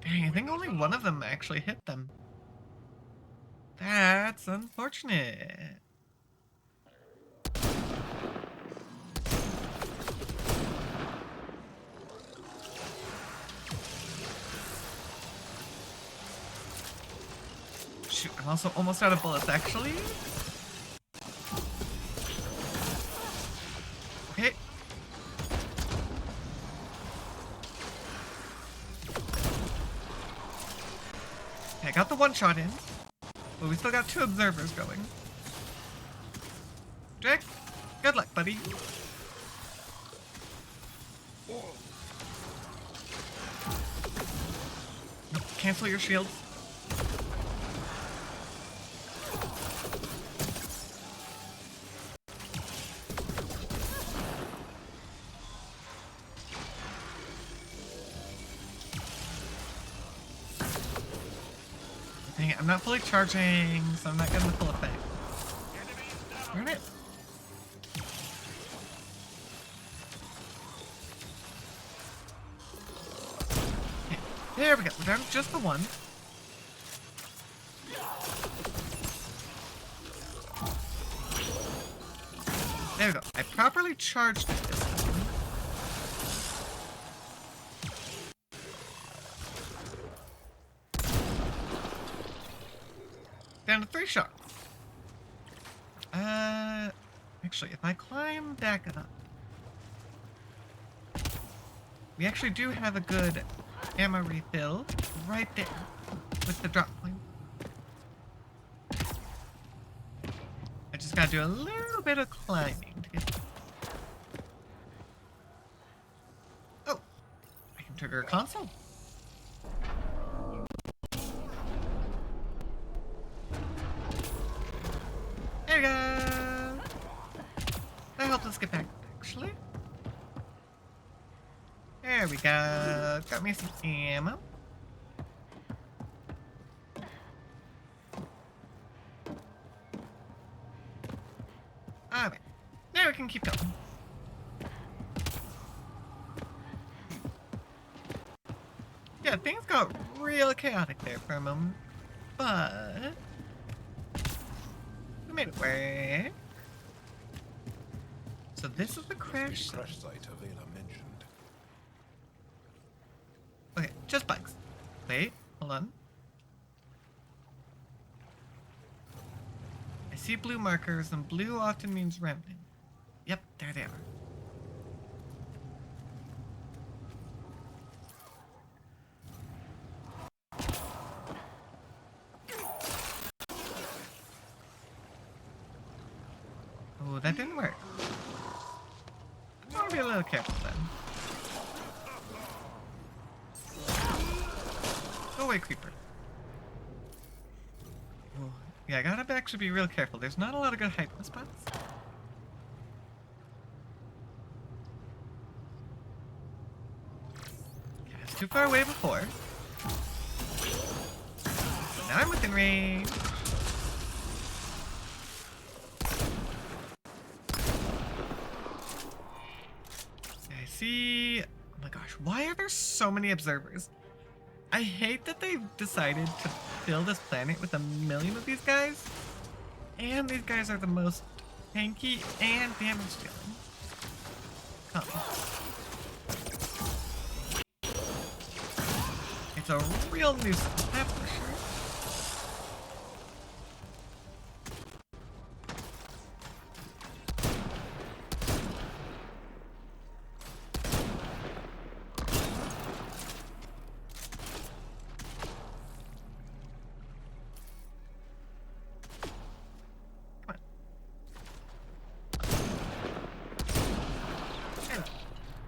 Dang, I think only one of them actually hit them. That's unfortunate. I'm also almost out of bullets, actually. Okay. Okay, I got the one shot in. But we still got 2 observers going. Drake, good luck, buddy. Nope, cancel your shields. Dang it, I'm not fully charging, so I'm not getting the full effect. Darn it. Okay, there we go. We're down to just the one. There we go. I properly charged it this time. Down to 3 shots. Actually, if I climb back up, we actually do have a good ammo refill right there with the drop point. I just gotta do a little bit of climbing to get there. Oh, I can trigger a console. There we go. That helped us get back, actually. There we go. Got me some ammo. Alright. Now we can keep going. Yeah, things got real chaotic there for a moment. But we made it work. So this is the crash site. Crash site Avela mentioned. Okay, just bugs. Wait, hold on. I see blue markers, and blue often means remnant. Yep, there they are. Oh, that didn't work. I want to be a little careful then. Go away, creeper. Oh, yeah, I gotta actually be real careful. There's not a lot of good hiding spots. Yeah, I was too far away before. Now I'm within range. I see. Oh my gosh, why are there so many observers? I hate that they've decided to fill this planet with 1,000,000 of these guys. And these guys are the most tanky and damage dealing. Come. It's a real nuisance, that's for sure.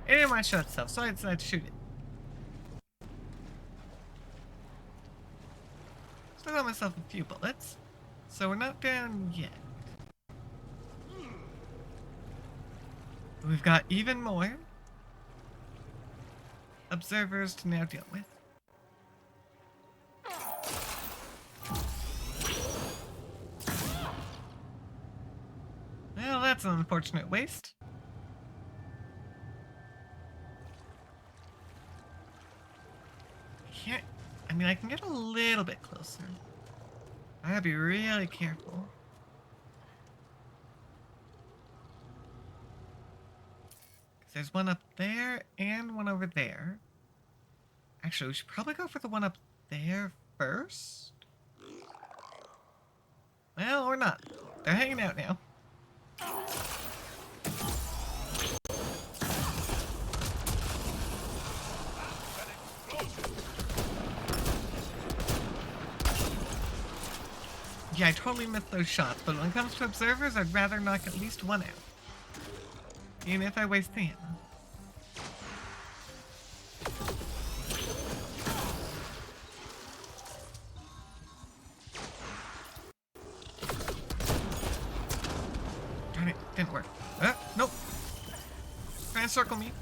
It didn't want to show itself, so I decided to shoot it. Still got myself a few bullets, so we're not down yet. We've got even more observers to now deal with. Well, that's an unfortunate waste. I mean, I can get a little bit closer. I gotta be really careful. Because there's one up there and one over there. Actually, we should probably go for the one up there first. Well, or not. They're hanging out now. Yeah, I totally missed those shots, but when it comes to observers, I'd rather knock at least one out. Even if I waste the ammo. Darn it, didn't work. Nope. Trying to circle me.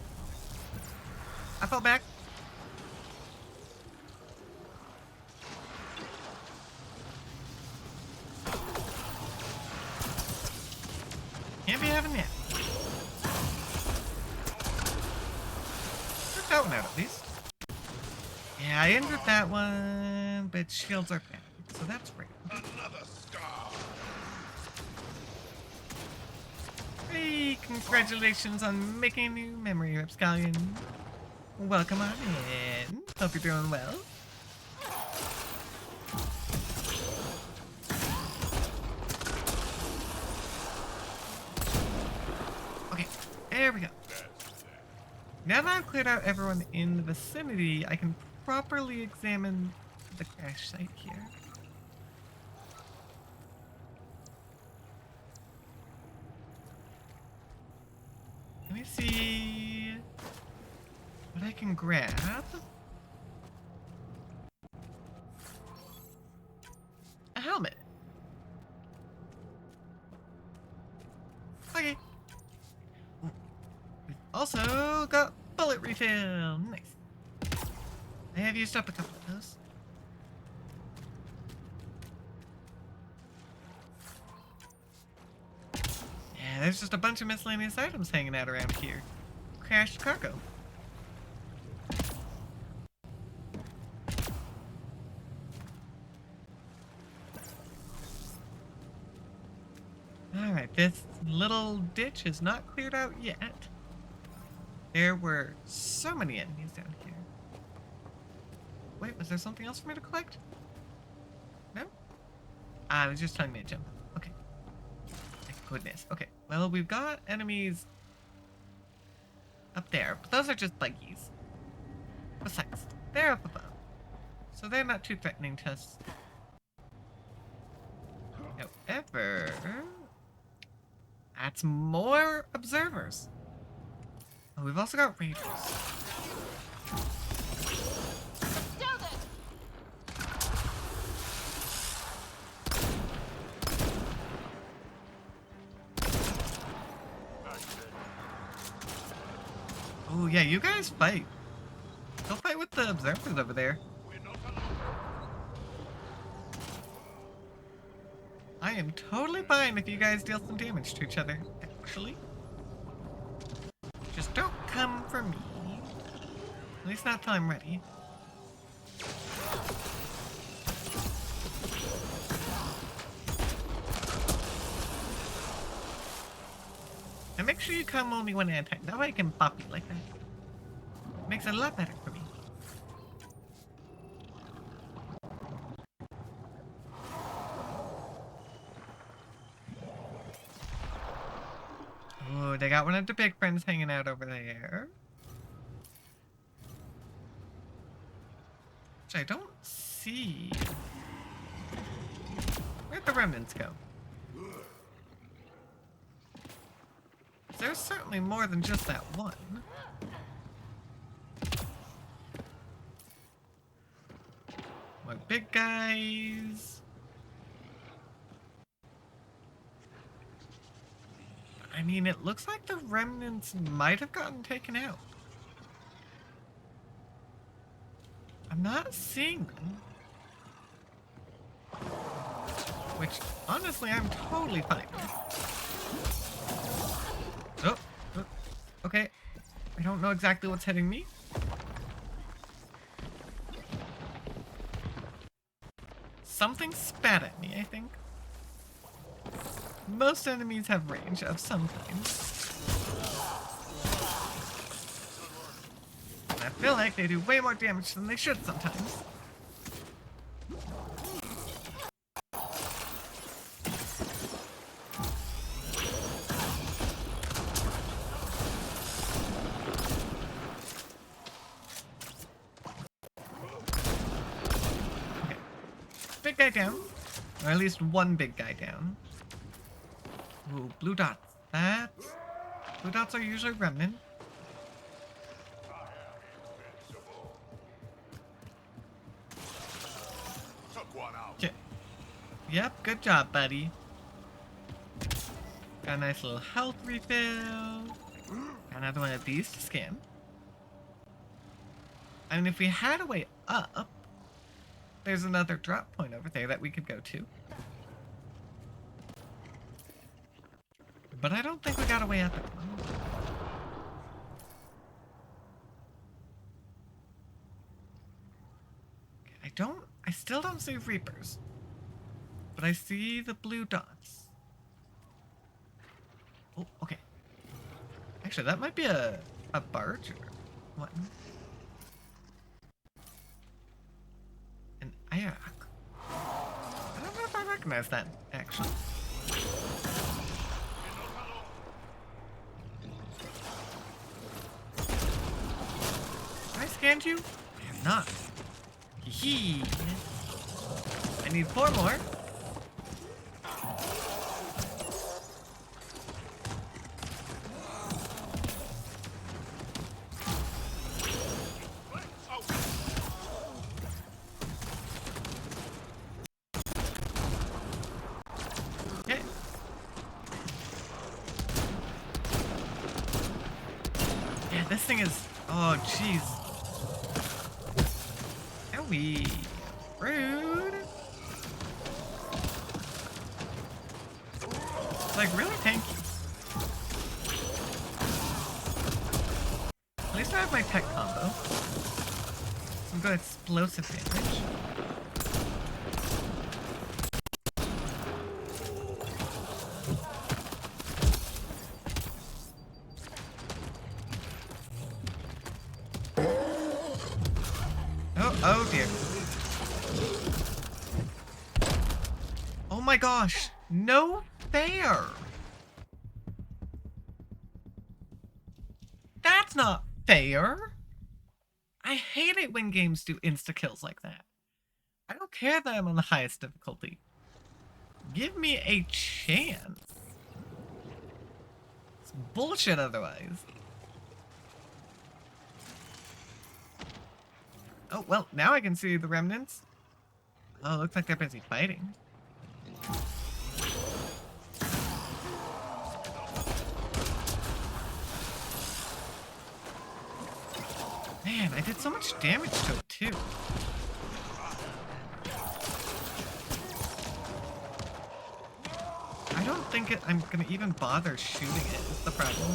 I fell back. Can't be having that. Took that one out at least. Yeah, I injured that one, but shields are back, so that's great. Another star. Hey, congratulations on making a new memory, Rapscallion. Welcome on in. Hope you're doing well. Okay, there we go. Now that I've cleared out everyone in the vicinity, I can properly examine the crash site here. Let me see what I can grab. A helmet. Okay. We've also got bullet refill. Nice. I have used up a couple of those. Yeah, there's just a bunch of miscellaneous items hanging out around here. Crashed cargo. Alright, this little ditch is not cleared out yet. There were so many enemies down here. Wait, was there something else for me to collect? No? I was just telling me to jump. Okay. Thank goodness. Okay, well, we've got enemies up there, but those are just buggies. Besides, they're up above, so they're not too threatening to us. However, that's more observers. Oh, we've also got raiders. Oh yeah, you guys fight. Go fight with the observers over there. I am totally fine if you guys deal some damage to each other, actually. Just don't come for me. At least not till I'm ready. And make sure you come only when I attack. That way I can pop you like that. Makes it a lot better for me. Oh, they got one of the big friends hanging out over there. Which I don't see. Where'd the remnants go? There's certainly more than just that one. More big guys. I mean, it looks like the remnants might have gotten taken out. I'm not seeing them. Which, honestly, I'm totally fine with. Oh, okay. I don't know exactly what's hitting me. Something spat at me, I think. Most enemies have range of some kind. And I feel like they do way more damage than they should sometimes. big guy down. Or at least one big guy down. Ooh, blue dots. Blue dots are usually remnant. Took one out. Okay. Yep, good job, buddy. Got a nice little health refill. Got another one of these to scan. And if we had a way up, there's another drop point over there that we could go to. But I don't think we got a way up at the moment. Okay, I still don't see Reapers. But I see the blue dots. Oh, okay. Actually, that might be a barge or what? An ayak. I don't know if I recognize that, actually. Have I scanned you? I have not. Hee. I need 4 more. Okay. Yeah, this thing is... Oh, jeez. Owie. Rude. It's like really tanky. At least I have my tech combo. Some good explosive damage. Oh dear. Oh my gosh. No fair. That's not fair. I hate it when games do insta-kills like that. I don't care that I'm on the highest difficulty. Give me a chance. It's bullshit otherwise. Oh, well, now I can see the remnants. Oh, looks like they're busy fighting. Man, I did so much damage to it, too. I don't think I'm gonna even bother shooting it, is the problem.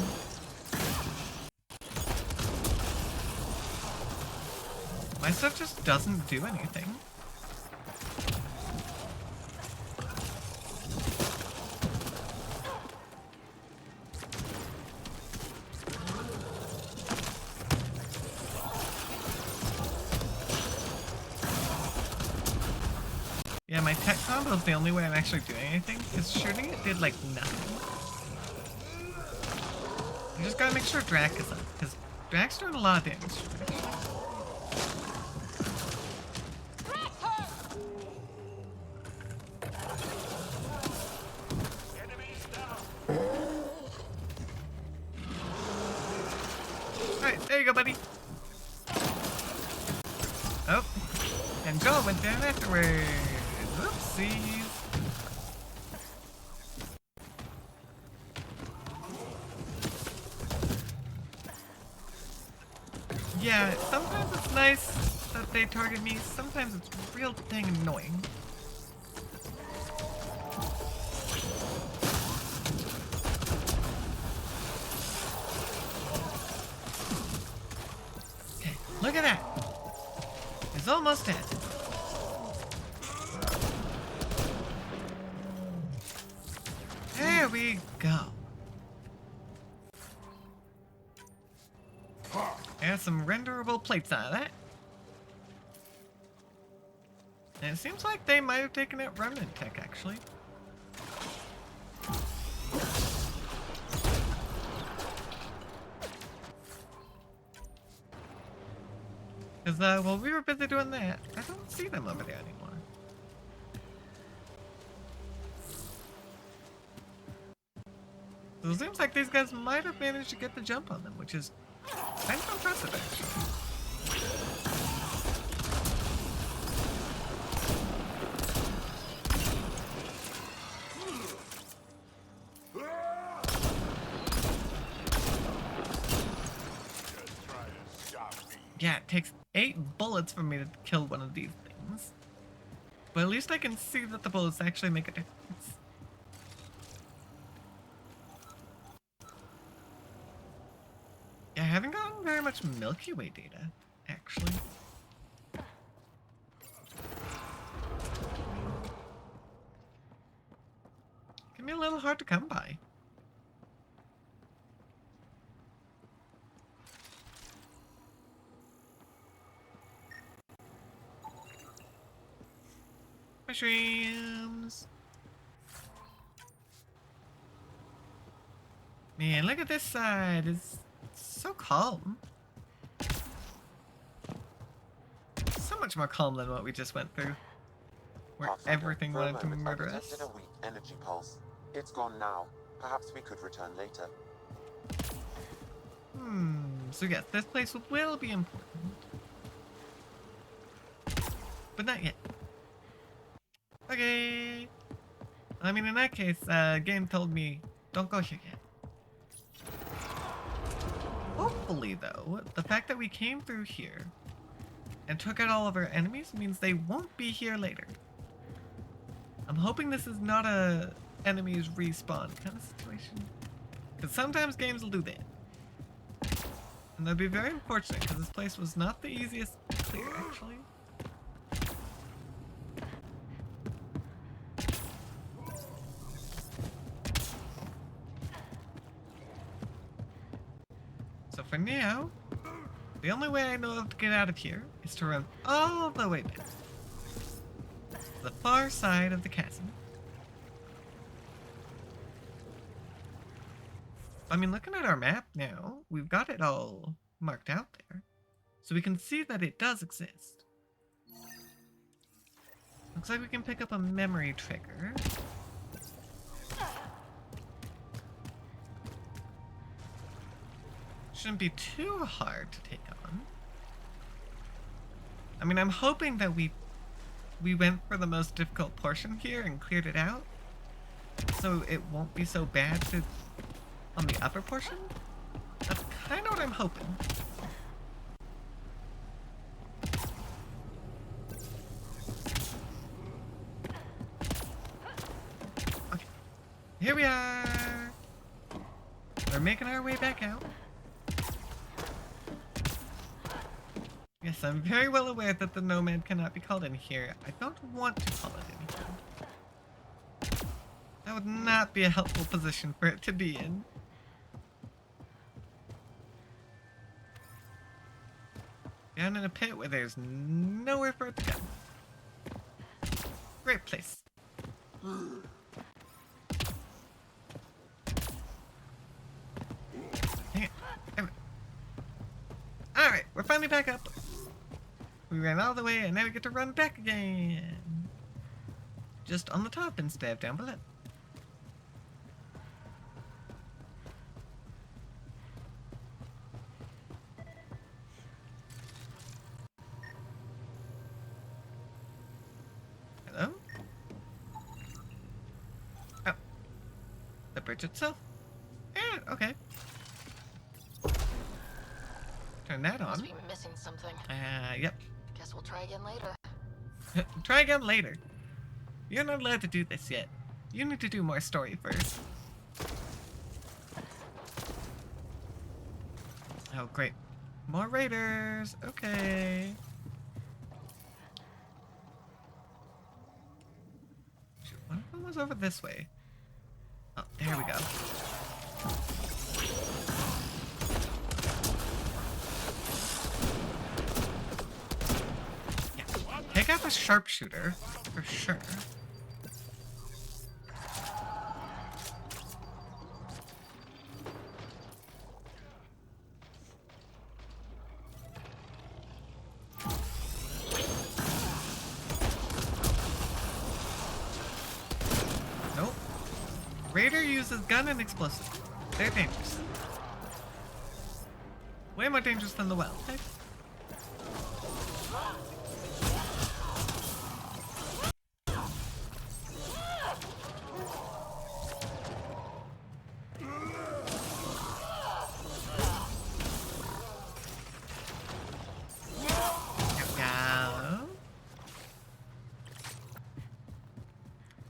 My stuff just doesn't do anything. Yeah, my tech combo is the only way I'm actually doing anything, because shooting it did, like, nothing. You just gotta make sure Drac is up, because Drac's doing a lot of damage. Alright, there you go, buddy. Oh, and Joel went down afterwards. Oopsies. Yeah, sometimes it's nice that they target me, sometimes it's real dang annoying. Okay, look at that. It's almost dead. There we go. There's some renderable plates out of that. And it seems like they might have taken out remnant tech, actually. Because while we were busy doing that, I don't see them over there anymore. So it seems like these guys might have managed to get the jump on them, which is kind of impressive, actually. Yeah, it takes 8 bullets for me to kill one of these things. But at least I can see that the bullets actually make a difference. Yeah, I haven't gotten very much Milky Way data, actually. Can be a little hard to come by. Mushrooms. Man, look at this side. It's so calm. So much more calm than what we just went through. Where Pathfinder, everything for a wanted to moment, I murder us. detected a weak energy pulse. It's gone now. Perhaps we could return later. So yes, this place will be important. But not yet. Okay. I mean, in that case, game told me, don't go here yet. Hopefully, though, the fact that we came through here and took out all of our enemies means they won't be here later. I'm hoping this is not a enemies respawn kind of situation. Because sometimes games will do that. And that'd be very unfortunate, because this place was not the easiest to clear, actually. So for now, the only way I know of to get out of here is to run all the way down to the far side of the chasm. I mean, looking at our map now, we've got it all marked out there. So we can see that it does exist. Looks like we can pick up a memory trigger. Shouldn't be too hard to take on. I mean, I'm hoping that we went for the most difficult portion here and cleared it out, so it won't be so bad on the upper portion. That's kind of what I'm hoping. Okay, here we are. We're making our way back out. Yes, I'm very well aware that the Nomad cannot be called in here. I don't want to call it anything. That would not be a helpful position for it to be in. Down in a pit where there's nowhere for it to go. Great place. Hang on. Alright, we're finally back up. We ran all the way and now we get to run back again. Just on the top instead of down below. Hello? Oh. The bridge itself? Yeah, okay. Turn that on. Must be missing something. Yep. Guess we'll try again later. Try again later. You're not allowed to do this yet. You need to do more story first. Oh, great. More raiders. Okay. Shoot, one of them was over this way. Oh, there we go. Yeah. Take out the sharpshooter, for sure. Nope. Raider uses gun and explosive. they're dangerous. Way more dangerous than the wild type.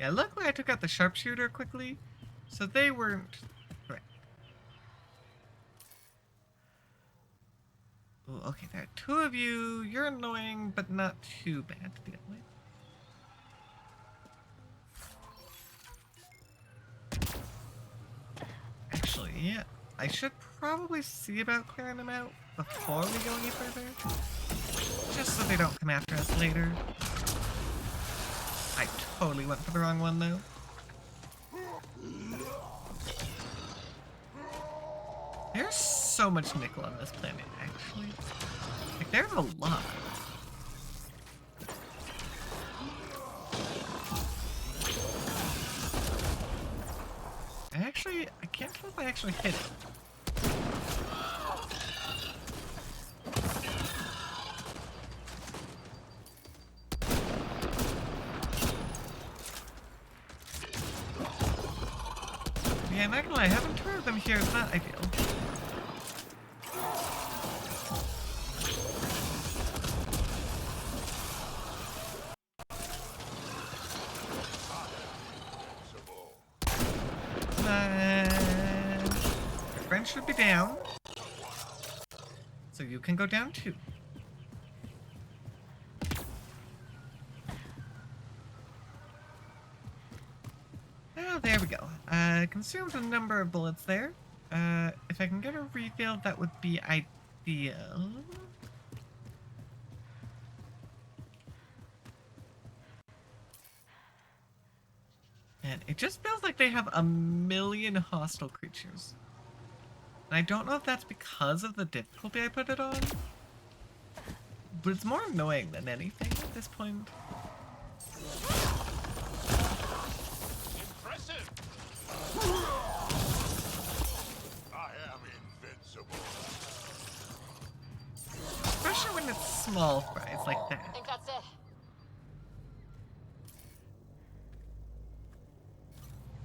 Yeah, luckily I took out the sharpshooter quickly, so they weren't a threat. Ooh, okay, there are two of you. You're annoying, but not too bad to deal with. Actually, yeah, I should probably see about clearing them out before we go any further. Just so they don't come after us later. I totally went for the wrong one, though. There's so much nickel on this planet, actually. Like, there's a lot. I can't tell if I actually hit it. Yeah, I'm not gonna lie, having two of them here is not ideal. Your friend should be down. So you can go down too. Oh, there we go. Consumed a number of bullets there. If I can get a refill, that would be ideal. And it just feels like they have a million hostile creatures. And I don't know if that's because of the difficulty I put it on. But it's more annoying than anything at this point. Impressive! I am invincible. Especially when it's small fries like I that. think that's it.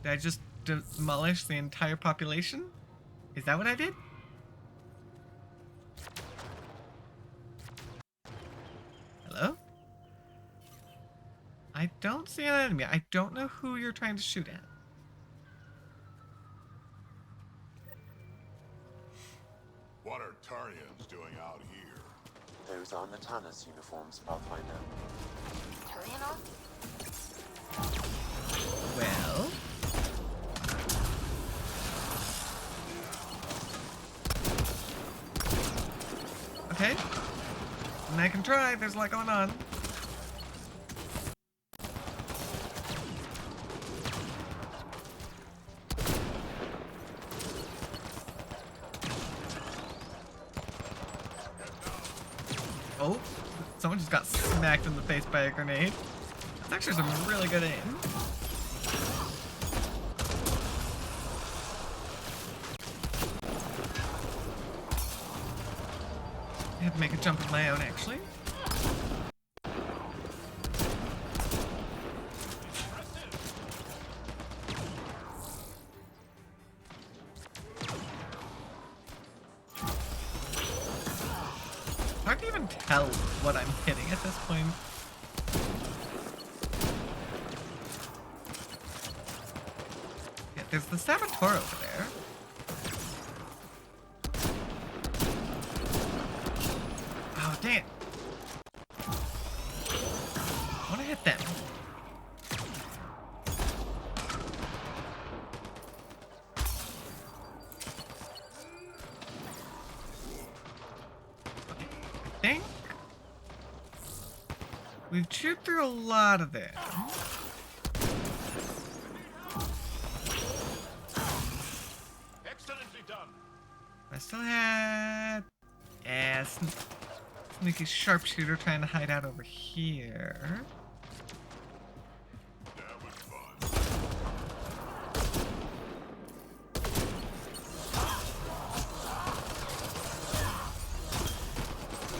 Did I just demolish the entire population? Is that what I did? Hello? I don't see an enemy. I don't know who you're trying to shoot at. What are Tarians doing out here? Those are Natana's uniforms, Pathfinder. Turian on? Well... Okay. And I can try. There's a lot going on. Oh, someone just got smacked in the face by a grenade. That's actually some really good aim. I have to make a jump of my own, actually. Hard to even tell what I'm hitting at this point. Yeah, there's the saboteur over there. Oh, dang it. I want to hit them. I think we've chewed through a lot of them. Excellently done. I still had... Yeah, sneaky sharpshooter trying to hide out over here. That was fun.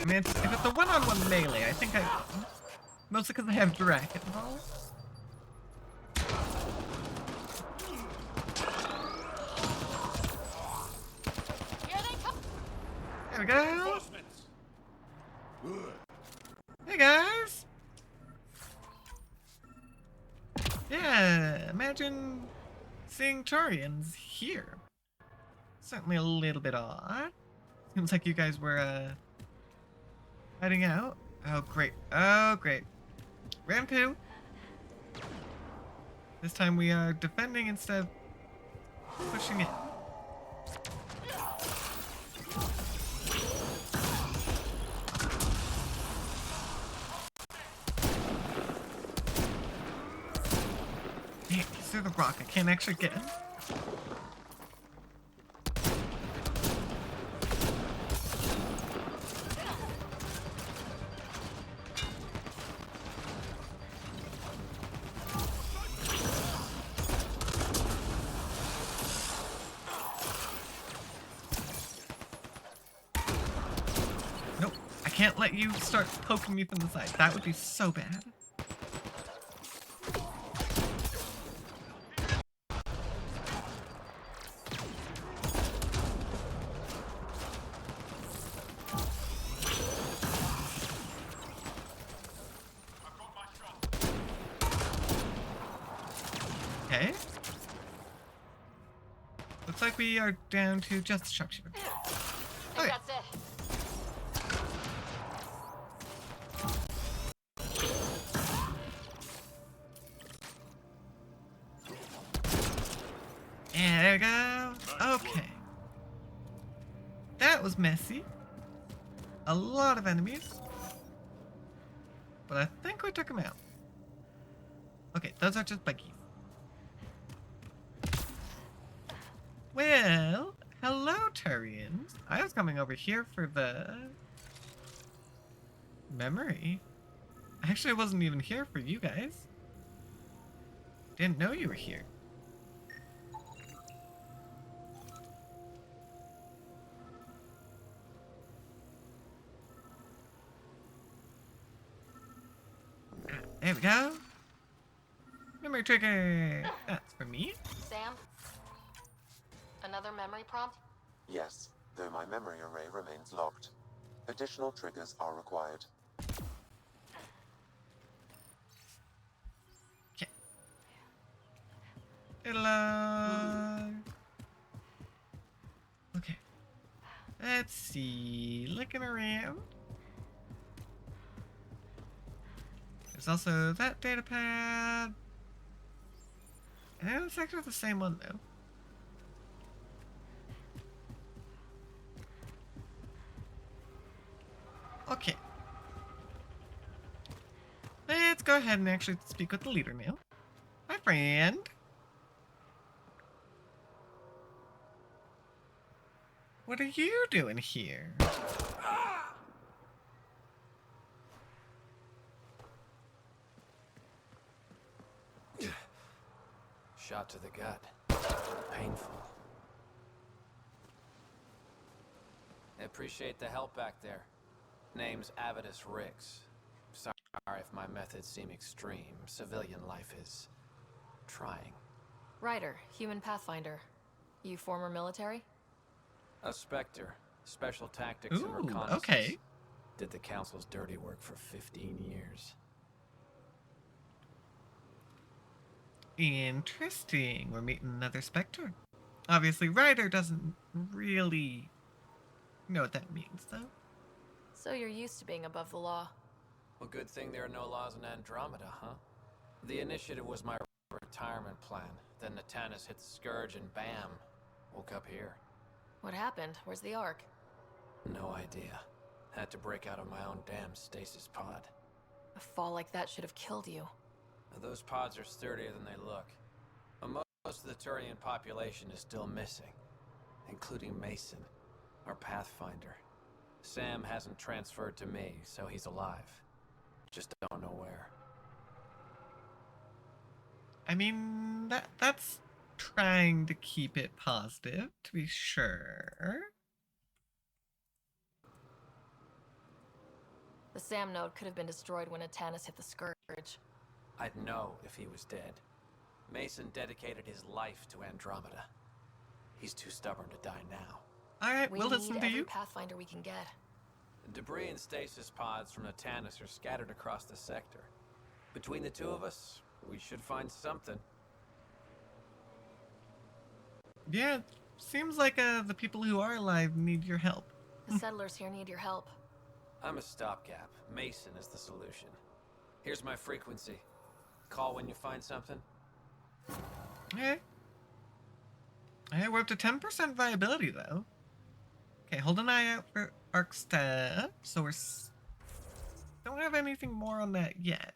mean, if it's a one-on-one melee, I think I... Mostly because I have Dragon Ball. Here they come. There we go. Hey, guys. Yeah, imagine seeing Turians here. Certainly a little bit odd. Seems like you guys were, hiding out. Oh, great. Oh, great. Round 2. This time we are defending instead of pushing it. Damn, he's through the rock. I can't actually get him. Nope. I can't let you start poking me from the side. That would be so bad. Okay. Looks like we are down to just the sharpshooter. I think Okay. that's it. Yeah, there we go. Okay. That was messy. A lot of enemies. But I think we took them out. Okay, those are just buggies. Well, hello, Turians. I was coming over here for the memory. Actually, I wasn't even here for you guys. Didn't know you were here. There we go. Memory trigger. That's for me. Sam? Another memory prompt? Yes, though my memory array remains locked. Additional triggers are required. Okay. Hello. Okay. Let's see. Looking around. There's also that data pad. And it's actually the same one though. Okay. Let's go ahead and actually speak with the leader now. Hi, friend. What are you doing here? Shot to the gut. Painful. I appreciate the help back there. Name's Avidus Rix. Sorry if my methods seem extreme. Civilian life is trying. Ryder, human pathfinder. You former military? A Spectre. Special tactics and Ooh, reconnaissance. okay. Did the Council's dirty work for 15 years. Interesting. We're meeting another Spectre. Obviously, Ryder doesn't really know what that means, though. So you're used to being above the law. Well, good thing there are no laws in Andromeda, huh? The initiative was my retirement plan. Then Natanus hit the Scourge and bam, woke up here. What happened? Where's the Ark? No idea. Had to break out of my own damn stasis pod. A fall like that should have killed you. Those pods are sturdier than they look. But most of the Turian population is still missing, including Mason, our Pathfinder. Sam hasn't transferred to me, so he's alive. Just don't know where. I mean, that's trying to keep it positive, to be sure. The SAM node could have been destroyed when Atanis hit the Scourge. I'd know if he was dead. Mason dedicated his life to Andromeda. He's too stubborn to die now. Alright, We we'll need listen to every you. Pathfinder we can get. Debris and stasis pods from Atanis are scattered across the sector. Between the two of us, we should find something. Yeah, seems like the people who are alive need your help. The settlers here need your help. I'm a stopgap. Mason is the solution. Here's my frequency. Call when you find something. Okay. Alright, we're up to 10% viability, though. Okay, hold an eye out for arc stuff. So don't have anything more on that yet.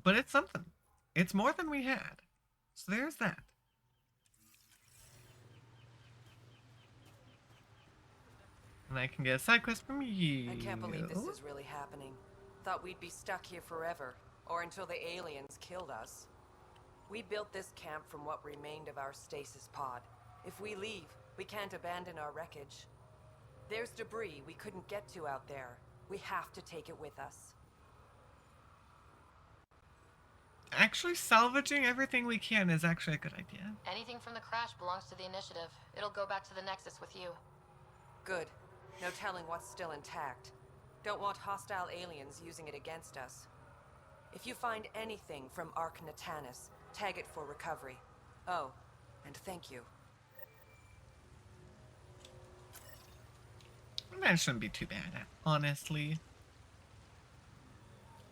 But it's something. It's more than we had. So there's that. And I can get a side quest from you. I can't believe this is really happening. Thought we'd be stuck here forever, or until the aliens killed us. We built this camp from what remained of our stasis pod. If we leave, we can't abandon our wreckage. There's debris we couldn't get to out there. We have to take it with us. Actually, salvaging everything we can is actually a good idea. Anything from the crash belongs to the initiative. It'll go back to the Nexus with you. Good. No telling what's still intact. Don't want hostile aliens using it against us. If you find anything from Ark Natanis, tag it for recovery. Oh, and thank you. That shouldn't be too bad, honestly.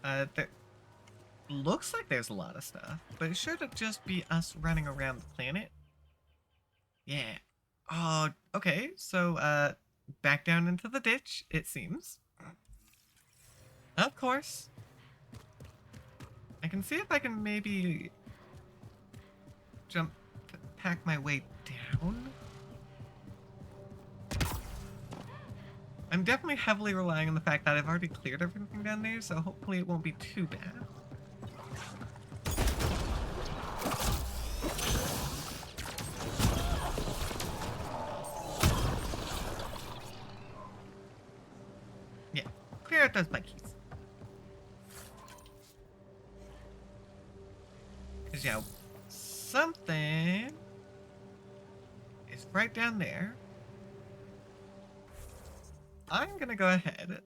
There looks like there's a lot of stuff, but it should just be us running around the planet. Yeah. Oh, okay. So, back down into the ditch, it seems. Of course. I can see if I can maybe pack my way down. I'm definitely heavily relying on the fact that I've already cleared everything down there, so hopefully it won't be too bad. Yeah, clear out those buggies. Because, yeah, something is right down there. I'm gonna go ahead,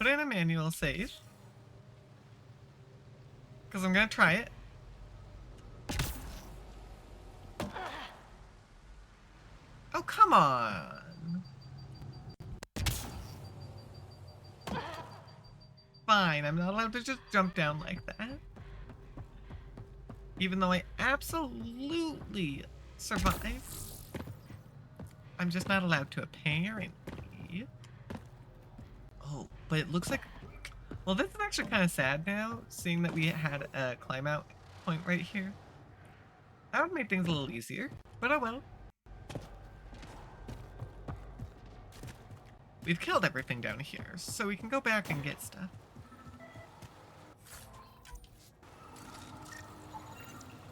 put in a manual save, because I'm gonna try it. Oh, come on. Fine, I'm not allowed to just jump down like that. Even though I absolutely survived. I'm just not allowed to, apparently. Oh, but it looks like... Well, this is actually kind of sad now, seeing that we had a climb out point right here. That would make things a little easier, but oh well. We've killed everything down here, so we can go back and get stuff.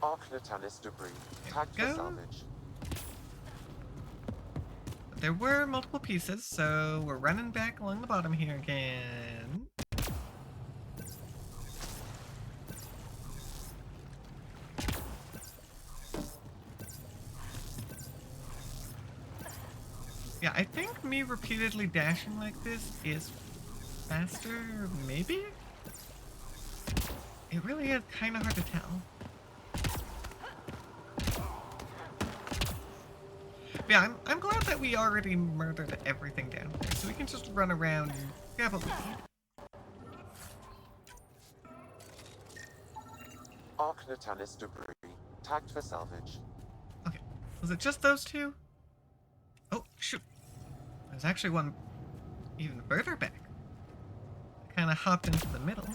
Ark Natanis debris. Tagged for go. salvage. There were multiple pieces, so we're running back along the bottom here again. Yeah, I think me repeatedly dashing like this is faster, maybe? It really is kind of hard to tell. Yeah, I'm glad that we already murdered everything down there, so we can just run around and grab what we need. Ark Natanis debris. Tagged for salvage. Okay, was it just those two? Oh, shoot. There's actually one even further back. Kind of hopped into the middle.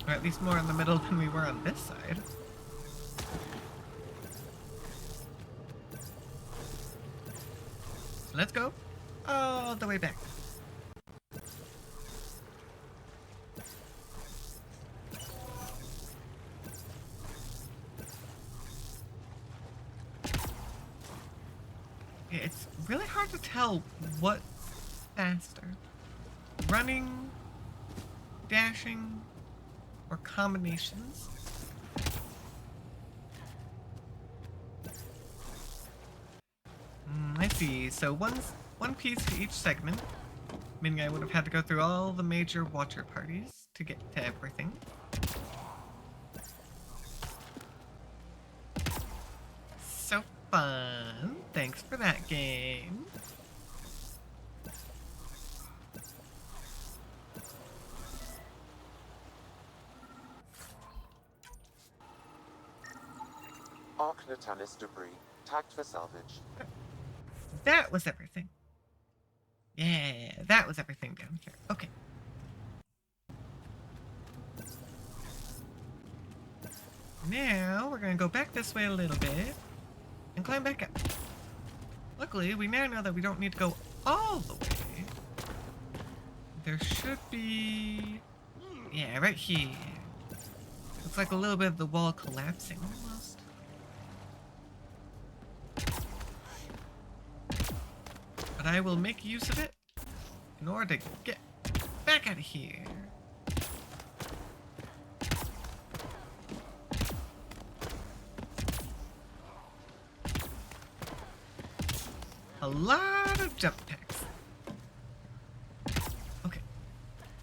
Or at least more in the middle than we were on this side. Let's go all the way back. help, what's faster? Running, dashing, or combinations? I see. So one piece to each segment, meaning I would have had to go through all the major watcher parties to get to everything. So fun. Thanks for that game. Arc Natalis debris, tagged for salvage. That was everything. Yeah, that was everything down here. Okay. Now, we're gonna go back this way a little bit and climb back up. Luckily, we now know that we don't need to go all the way. There should be... Yeah, right here. Looks like a little bit of the wall collapsing almost. But I will make use of it in order to get back out of here. A lot of jump packs. Okay.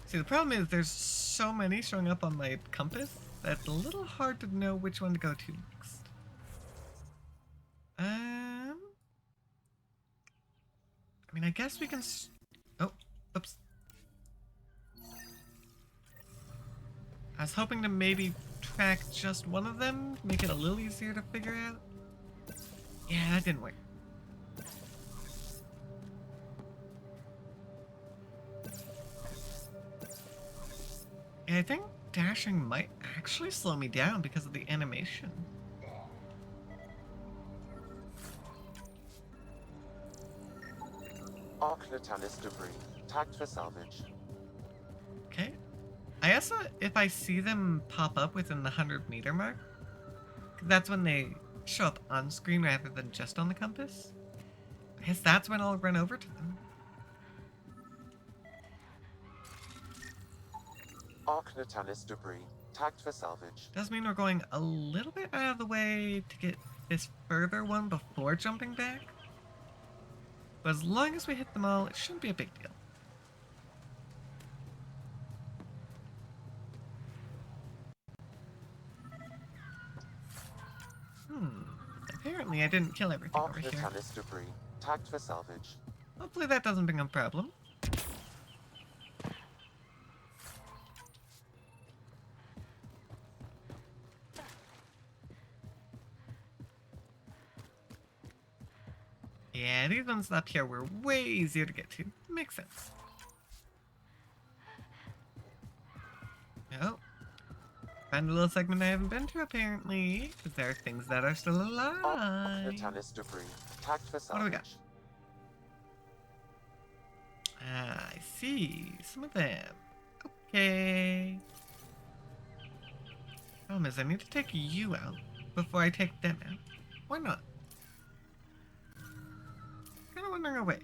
See, the problem is there's so many showing up on my compass that it's a little hard to know which one to go to next. I mean, I guess we can... Oh, oops. I was hoping to maybe track just one of them, make it a little easier to figure out. Yeah, that didn't work. And I think dashing might actually slow me down because of the animation. Arc Natalis debris, tagged for salvage. Okay. I also, if I see them pop up within the 100-meter mark, that's when they show up on screen rather than just on the compass. I guess that's when I'll run over to them. Arc Natalis debris, tagged for salvage. Does mean we're going a little bit out of the way to get this further one before jumping back. But as long as we hit them all, it shouldn't be a big deal. Apparently I didn't kill everything over Arc here. Natalis debris, tagged for salvage. Hopefully that doesn't become a problem. Yeah, these ones up here were way easier to get to. Makes sense. Oh. Find a little segment I haven't been to, apparently. Because there are things that are still Arc alive. Natalis debris, tagged for What do salvage. we got? Ah, I see. Some of them. Okay. Problem is, I need to take you out before I take them out. Why not? Kind of wondering away.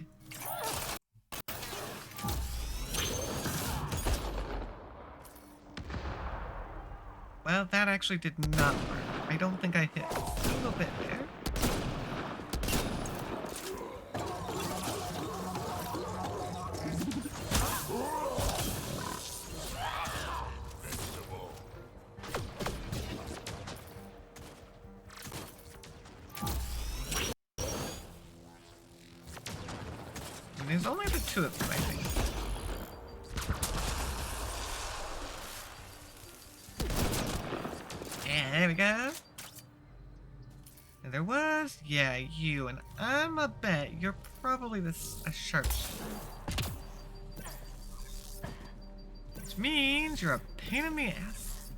Well, that actually did not work. I don't think I hit a single bit there. And there's only the two of them, I think. Yeah, there we go. And there was, yeah, you, and I'm a bet you're probably a sharpshooter. Which means you're a pain in the ass.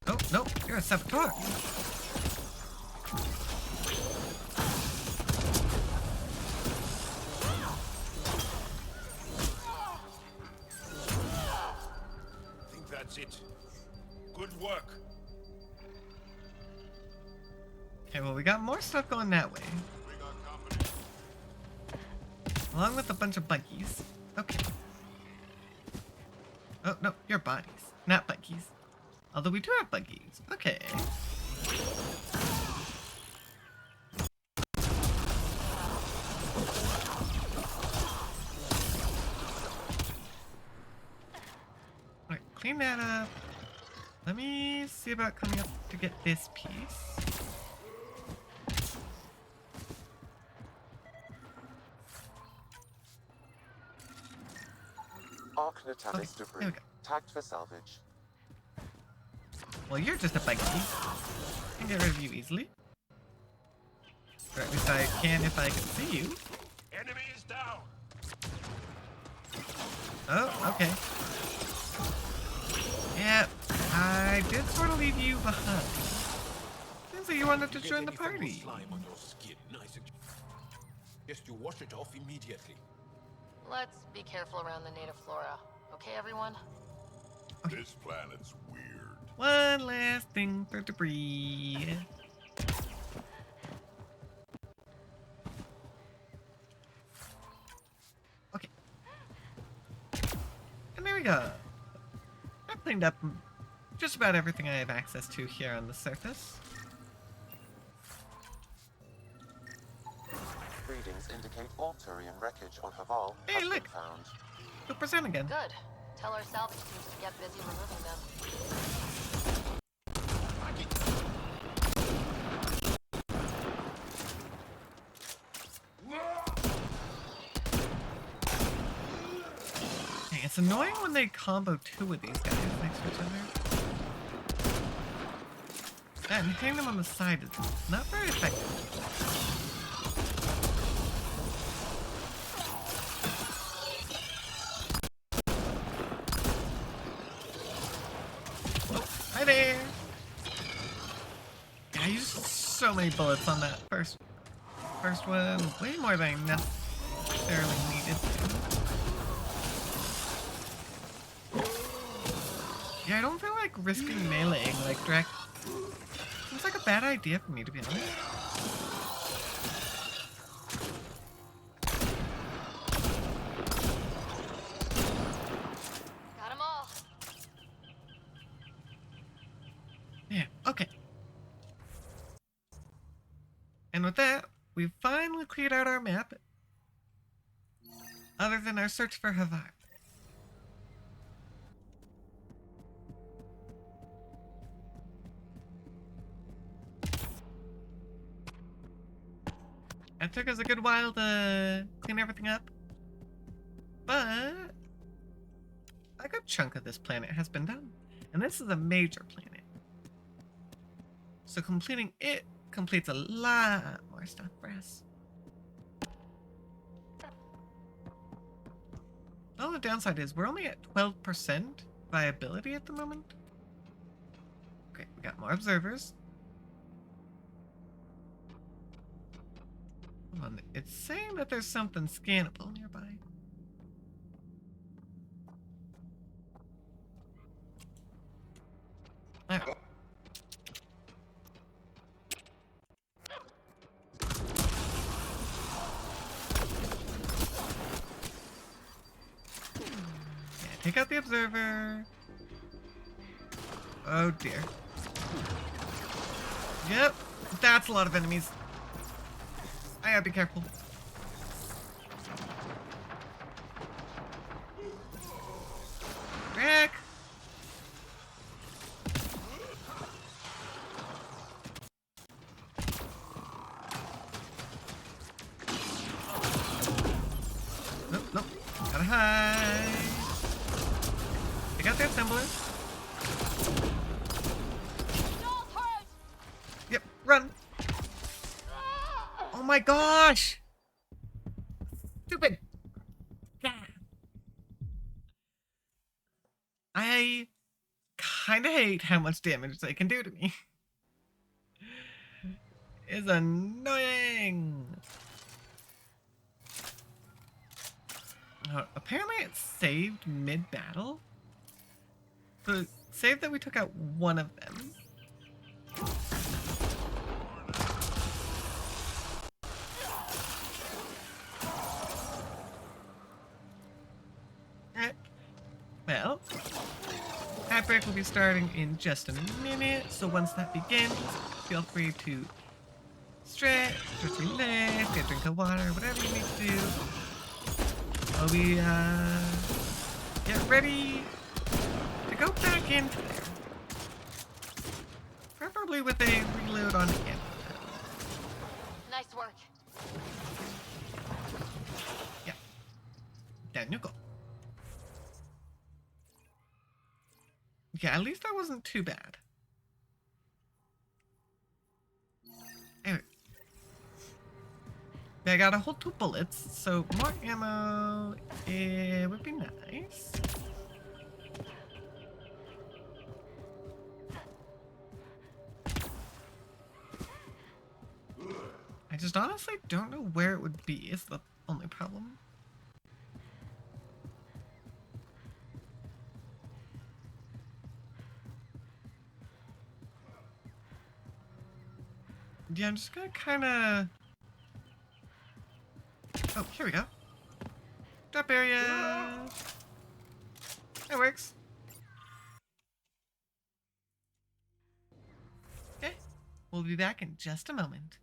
Oh, nope, you're a saboteur. I think that's it. Good work. Okay, well, we got more stuff going that way. We got company. Along with a bunch of buggies. Okay. Oh, no, you're bodies, not buggies. Although we do have buggies. Okay. Alright, clean that up. Let me see about coming up to get this piece. Arc Natalis Okay, debris. there we go. Tagged for salvage. Well, you're just a buggy. I can get rid of you easily. Or at least I can if I can see you. Enemy is down. Oh, okay. Yeah, I did sort of leave you behind. Seems like you wanted to You get join the any fungal party. slime on your skin, I suggest you wash it off immediately. Let's be careful around the native flora. Okay, everyone? This planet's weird. One last thing for debris. Okay. And there we go. I've cleaned up just about everything I have access to here on the surface. Readings indicate all Turian wreckage on Haval Hey, has been look. found. 2% again. Good. Tell our salvage teams to get busy removing them. Hey, it's annoying when they combo two of these guys next to each other. And hitting them on the side is not very effective. Hi there! Yeah, I used so many bullets on that first one. Way more than I necessarily needed to. Yeah, I don't feel like risking meleeing like direct. Seems like a bad idea for me, to be honest. Got them all. Yeah, okay. And with that, we've finally cleared out our map. Other than our search for Havar. It took us a good while to clean everything up. But a good chunk of this planet has been done. And this is a major planet. So completing it completes a lot more stuff for us. The only downside is we're only at 12% viability at the moment. Okay, we got more observers. Hold on, it's saying that there's something scannable nearby. Alright. Take out the observer. Oh dear. Yep, that's a lot of enemies. I gotta be careful. Rick! Nope, nope. Gotta hide. Take out the assembler. Yep, run. Oh my gosh! Stupid! I kinda hate how much damage they can do to me. It's annoying! Apparently it saved mid-battle. So it saved that we took out one of them. snack break will be starting in just a minute, so once that begins, feel free to stretch your legs, get a drink of water, whatever you need to do. While we get ready to go back into there. Preferably with a reload on hand. Nice work. Yeah. Down you go. Yeah, at least that wasn't too bad. Anyway. I got a whole 2 bullets, so more ammo it would be nice. I just honestly don't know where it would be, is the only problem. Yeah, I'm just gonna kinda... Oh, here we go. Drop area. That works. Okay, we'll be back in just a moment.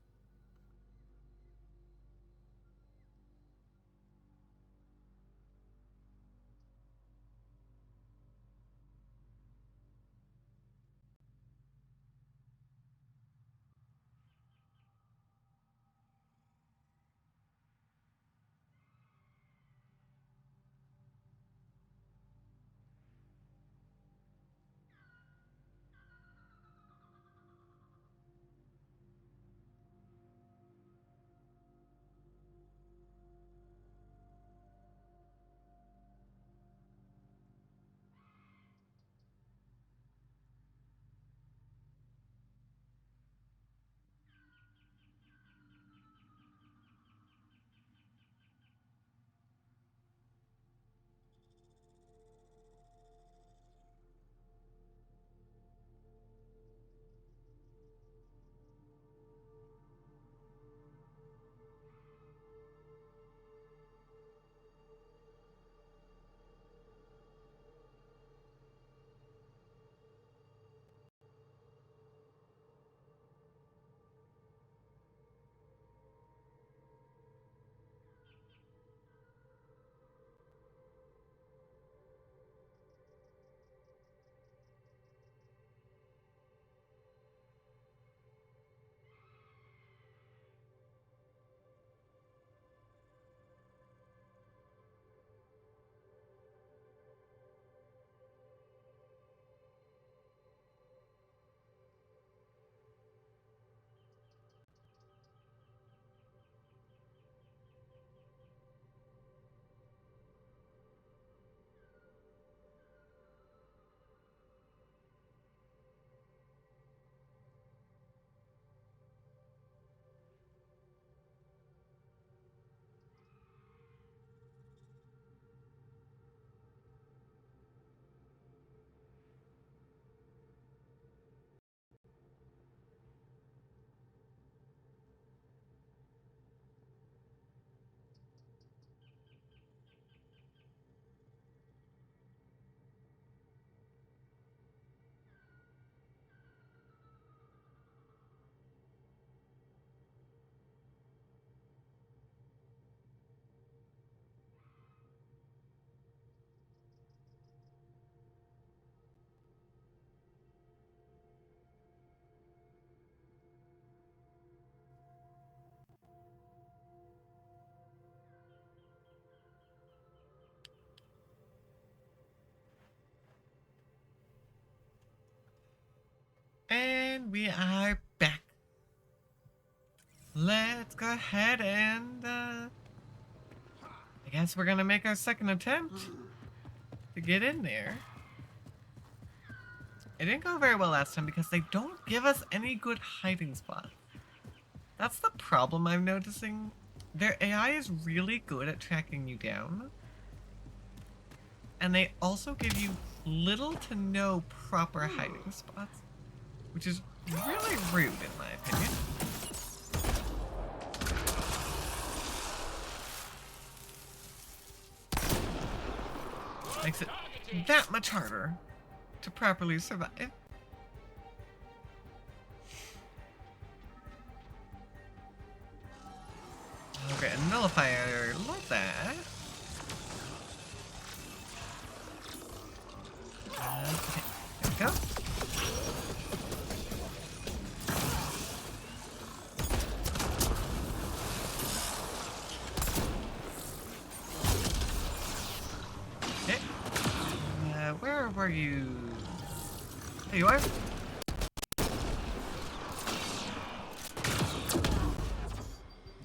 And we are back. Let's go ahead and, I guess we're gonna make our second attempt to get in there. It didn't go very well last time because they don't give us any good hiding spots. That's the problem I'm noticing. Their AI is really good at tracking you down. And they also give you little to no proper hiding spots, which is really rude in my opinion. Makes it that much harder to properly survive. Okay, a nullifier. Love that. Okay, there we go. Okay. Where were you? There you are.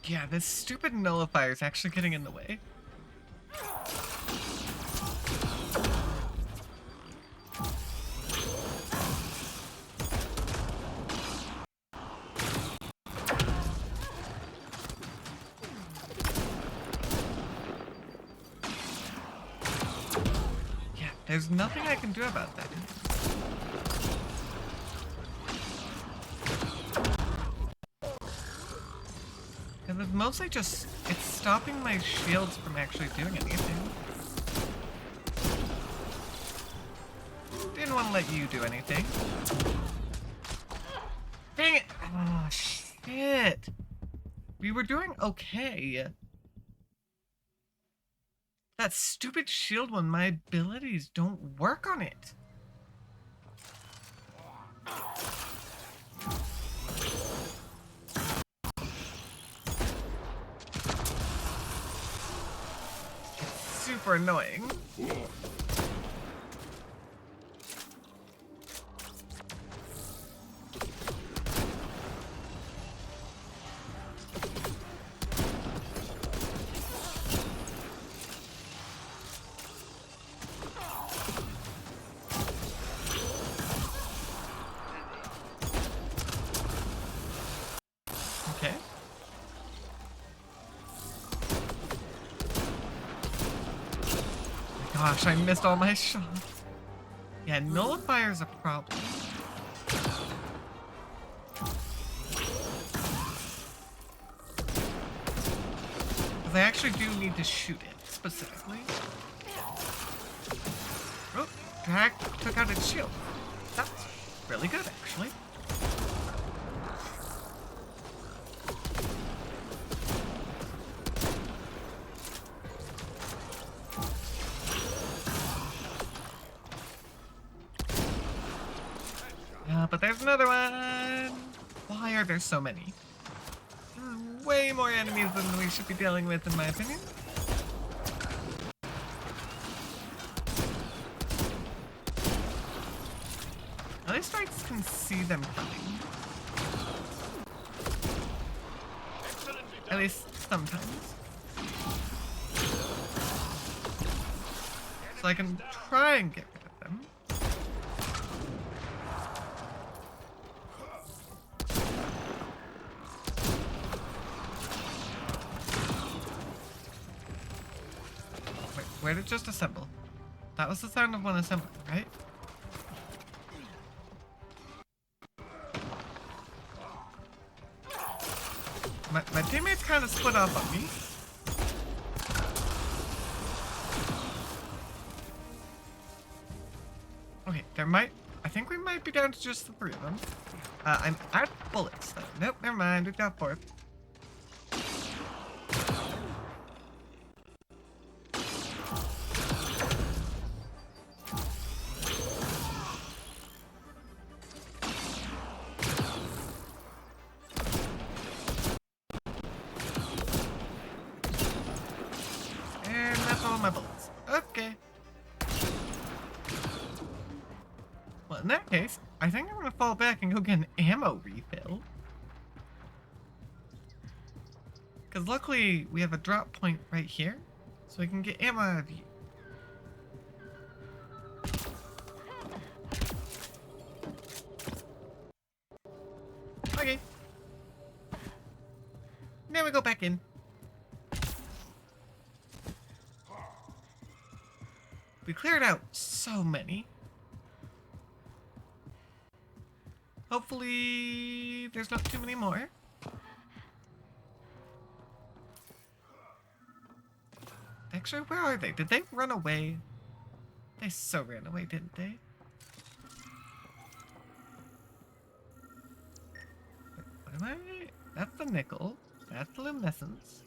Yeah, this stupid nullifier is actually getting in the way. Yeah, there's nothing I can do about that. And it's mostly just, it's stopping my shields from actually doing anything. Didn't want to let you do anything. Dang it! Oh, shit! We were doing okay. That stupid shield one, my abilities don't work on it. It's super annoying. Okay. Gosh, I missed all my shots. Yeah, nullifier's a problem. Because I actually do need to shoot it, specifically. Oh, drag took out its shield. That's really good, actually. But there's another one! Why are there so many? Way more enemies than we should be dealing with, in my opinion. At least I can see them coming. At least sometimes. So I can try and get rid of them. Wait, where did it just assemble? That was the sound of one assembling, right? My teammates kind of split off on me. Okay, I think we might be down to just the 3 of them. I'm out of bullets though. Nope, never mind, we've got 4. And that's all my bullets. Okay. Well, in that case, I think I'm gonna fall back and go get an ammo refill. Because luckily, we have a drop point right here, so we can get ammo out of you. Okay. Now we go back in. We cleared out so many. Hopefully, there's not too many more. Actually, where are they? Did they run away? They so ran away, didn't they? Am I? That's the nickel. That's the luminescence.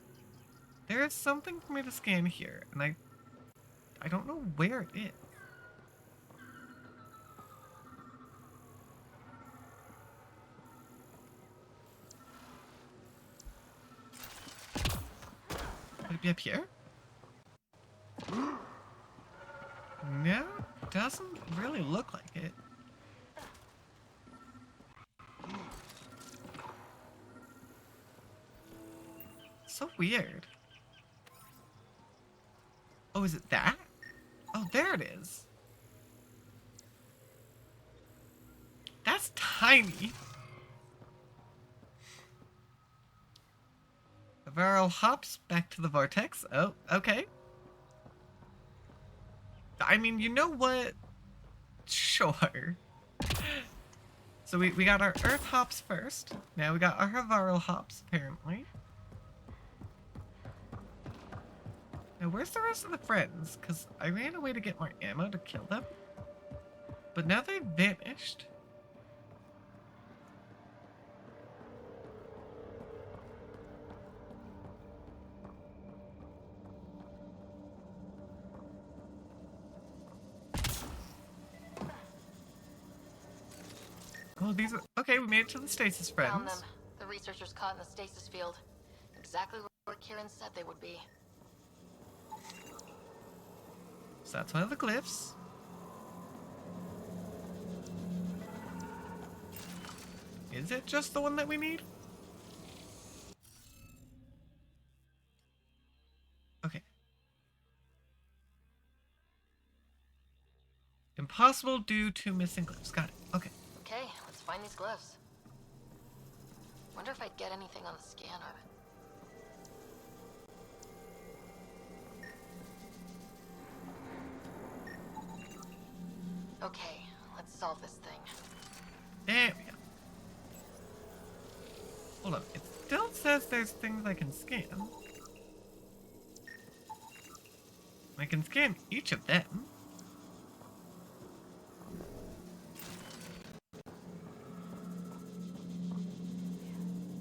There is something for me to scan here, and I don't know where it is. Would it be up here? No, doesn't really look like it. So weird. Oh, is it that? Oh, there it is. That's tiny. Varro hops back to the vortex. Oh, okay. I mean, you know what? Sure. So we got our Earth hops first. Now we got our Havaro hops, apparently. Now, where's the rest of the friends? Because I ran away to get more ammo to kill them. But now they've vanished. Oh, these are... Okay, we made it to the stasis friends. Found them. The researchers caught in the stasis field. Exactly where Kieran said they would be. So that's one of the glyphs. Is it just the one that we need? Okay. Impossible due to missing glyphs. Got it. Okay. Okay, let's find these glyphs. Wonder if I'd get anything on the scanner. Okay, let's solve this thing. There we go. Hold up. It still says there's things I can scan. I can scan each of them.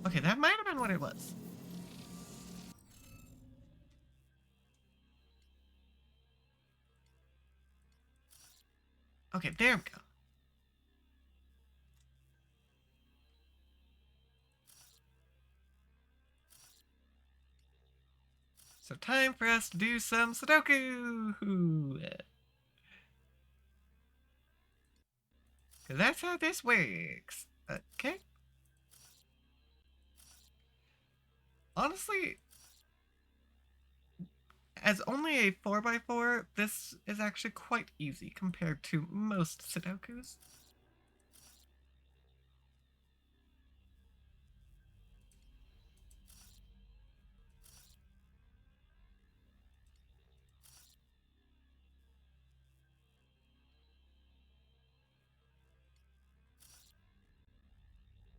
Okay, that might have been what it was. Okay, there we go. So time for us to do some Sudoku! Cause that's how this works. Okay. Honestly, as only a 4x4, this is actually quite easy compared to most Sudokus.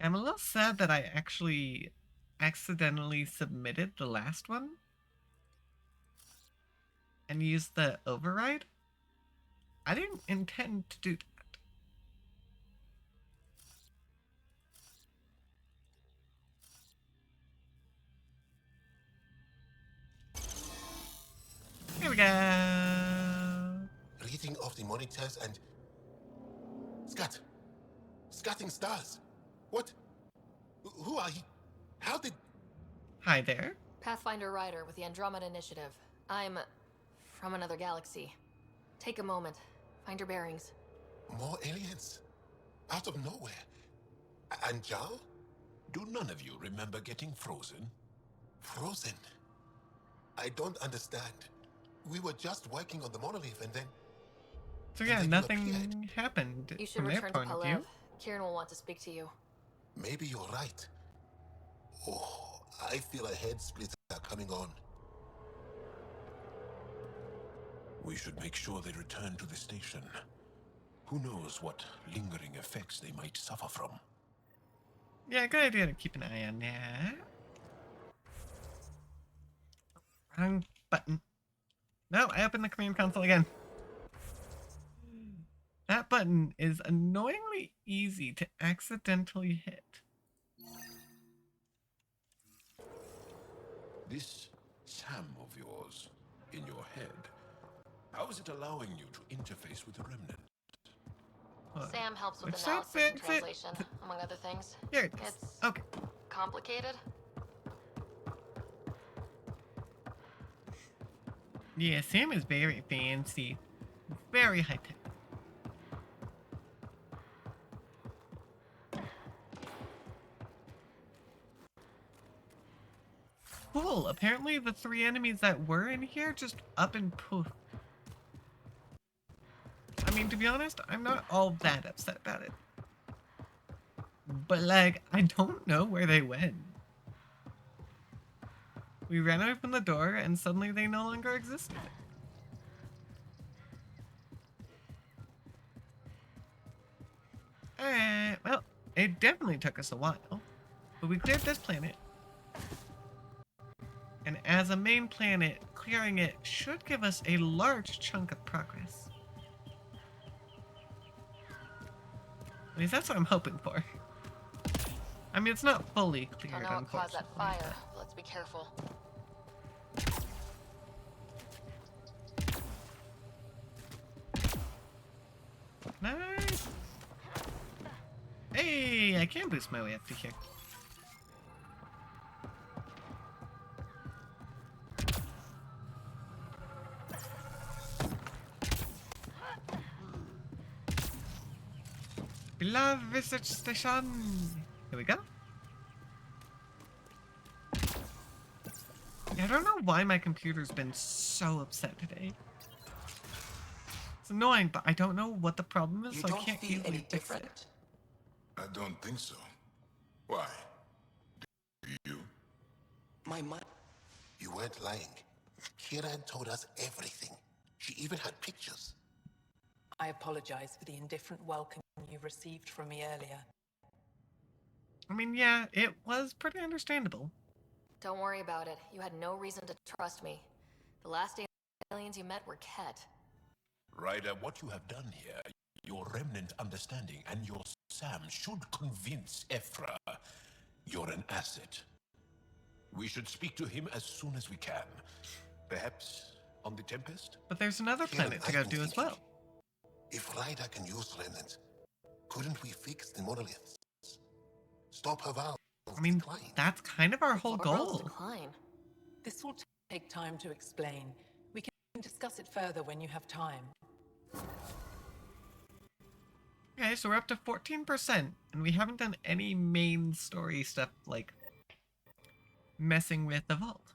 I'm a little sad that I actually accidentally submitted the last one and used the override. I didn't intend to do that. Here we go. Reading of the monitors and... Scat! Scatting stars! What? Who are you? How did... Hi there. Pathfinder Ryder with the Andromeda Initiative. I'm from another galaxy. Take a moment. Find your bearings. More aliens? Out of nowhere? And Jal? Do none of you remember getting frozen? Frozen? I don't understand. We were just working on the monolith and then... So yeah, then you nothing appeared. happened You should from their return to point of view. Palev. Kieran will want to speak to you. Maybe you're right. Oh, I feel a head splitter coming on. We should make sure they return to the station. Who knows what lingering effects they might suffer from. Yeah, good idea to keep an eye on that. Wrong button. No, I opened the command console again. That button is annoyingly easy to accidentally hit. This Sam of yours in your head, how is it allowing you to interface with the Remnant? Sam helps with Which side analysis and fits it? translation, among other things. Here it is. It's Okay. complicated. Yeah, Sam is very fancy. Very high tech. Cool. Apparently the 3 enemies that were in here just up and poof. I mean, to be honest, I'm not all that upset about it. But, like, I don't know where they went. We ran open the door and suddenly they no longer existed. Alright, well, it definitely took us a while. But we cleared this planet. And as a main planet, clearing it should give us a large chunk of progress. At least that's what I'm hoping for. I mean, it's not fully cleared, Don't know what caused that unfortunately. fire. But let's be careful. Nice! Hey, I can boost my way up to here. Beloved research station! Here we go. Yeah, I don't know why my computer's been so upset today. It's annoying, but I don't know what the problem is, You so I don't can't feel easily any fix different? it. I don't think so. Why? Do you? My mind. You weren't lying. Kira told us everything. She even had pictures. I apologize for the indifferent welcome you received from me earlier. I mean, yeah, it was pretty understandable. Don't worry about it. You had no reason to trust me. The last aliens you met were Ket. Ryder, what you have done here, your remnant understanding and your Sam should convince Ephra you're an asset. We should speak to him as soon as we can. Perhaps on the Tempest? But there's another planet to go to as well. If Ryder can use remnants, couldn't we fix the monoliths? Stop her valve. I mean, that's kind of our whole Orbital's goal. decline. This will take time to explain. We can discuss it further when you have time. Okay, so we're up to 14%, and we haven't done any main story stuff like messing with the vault.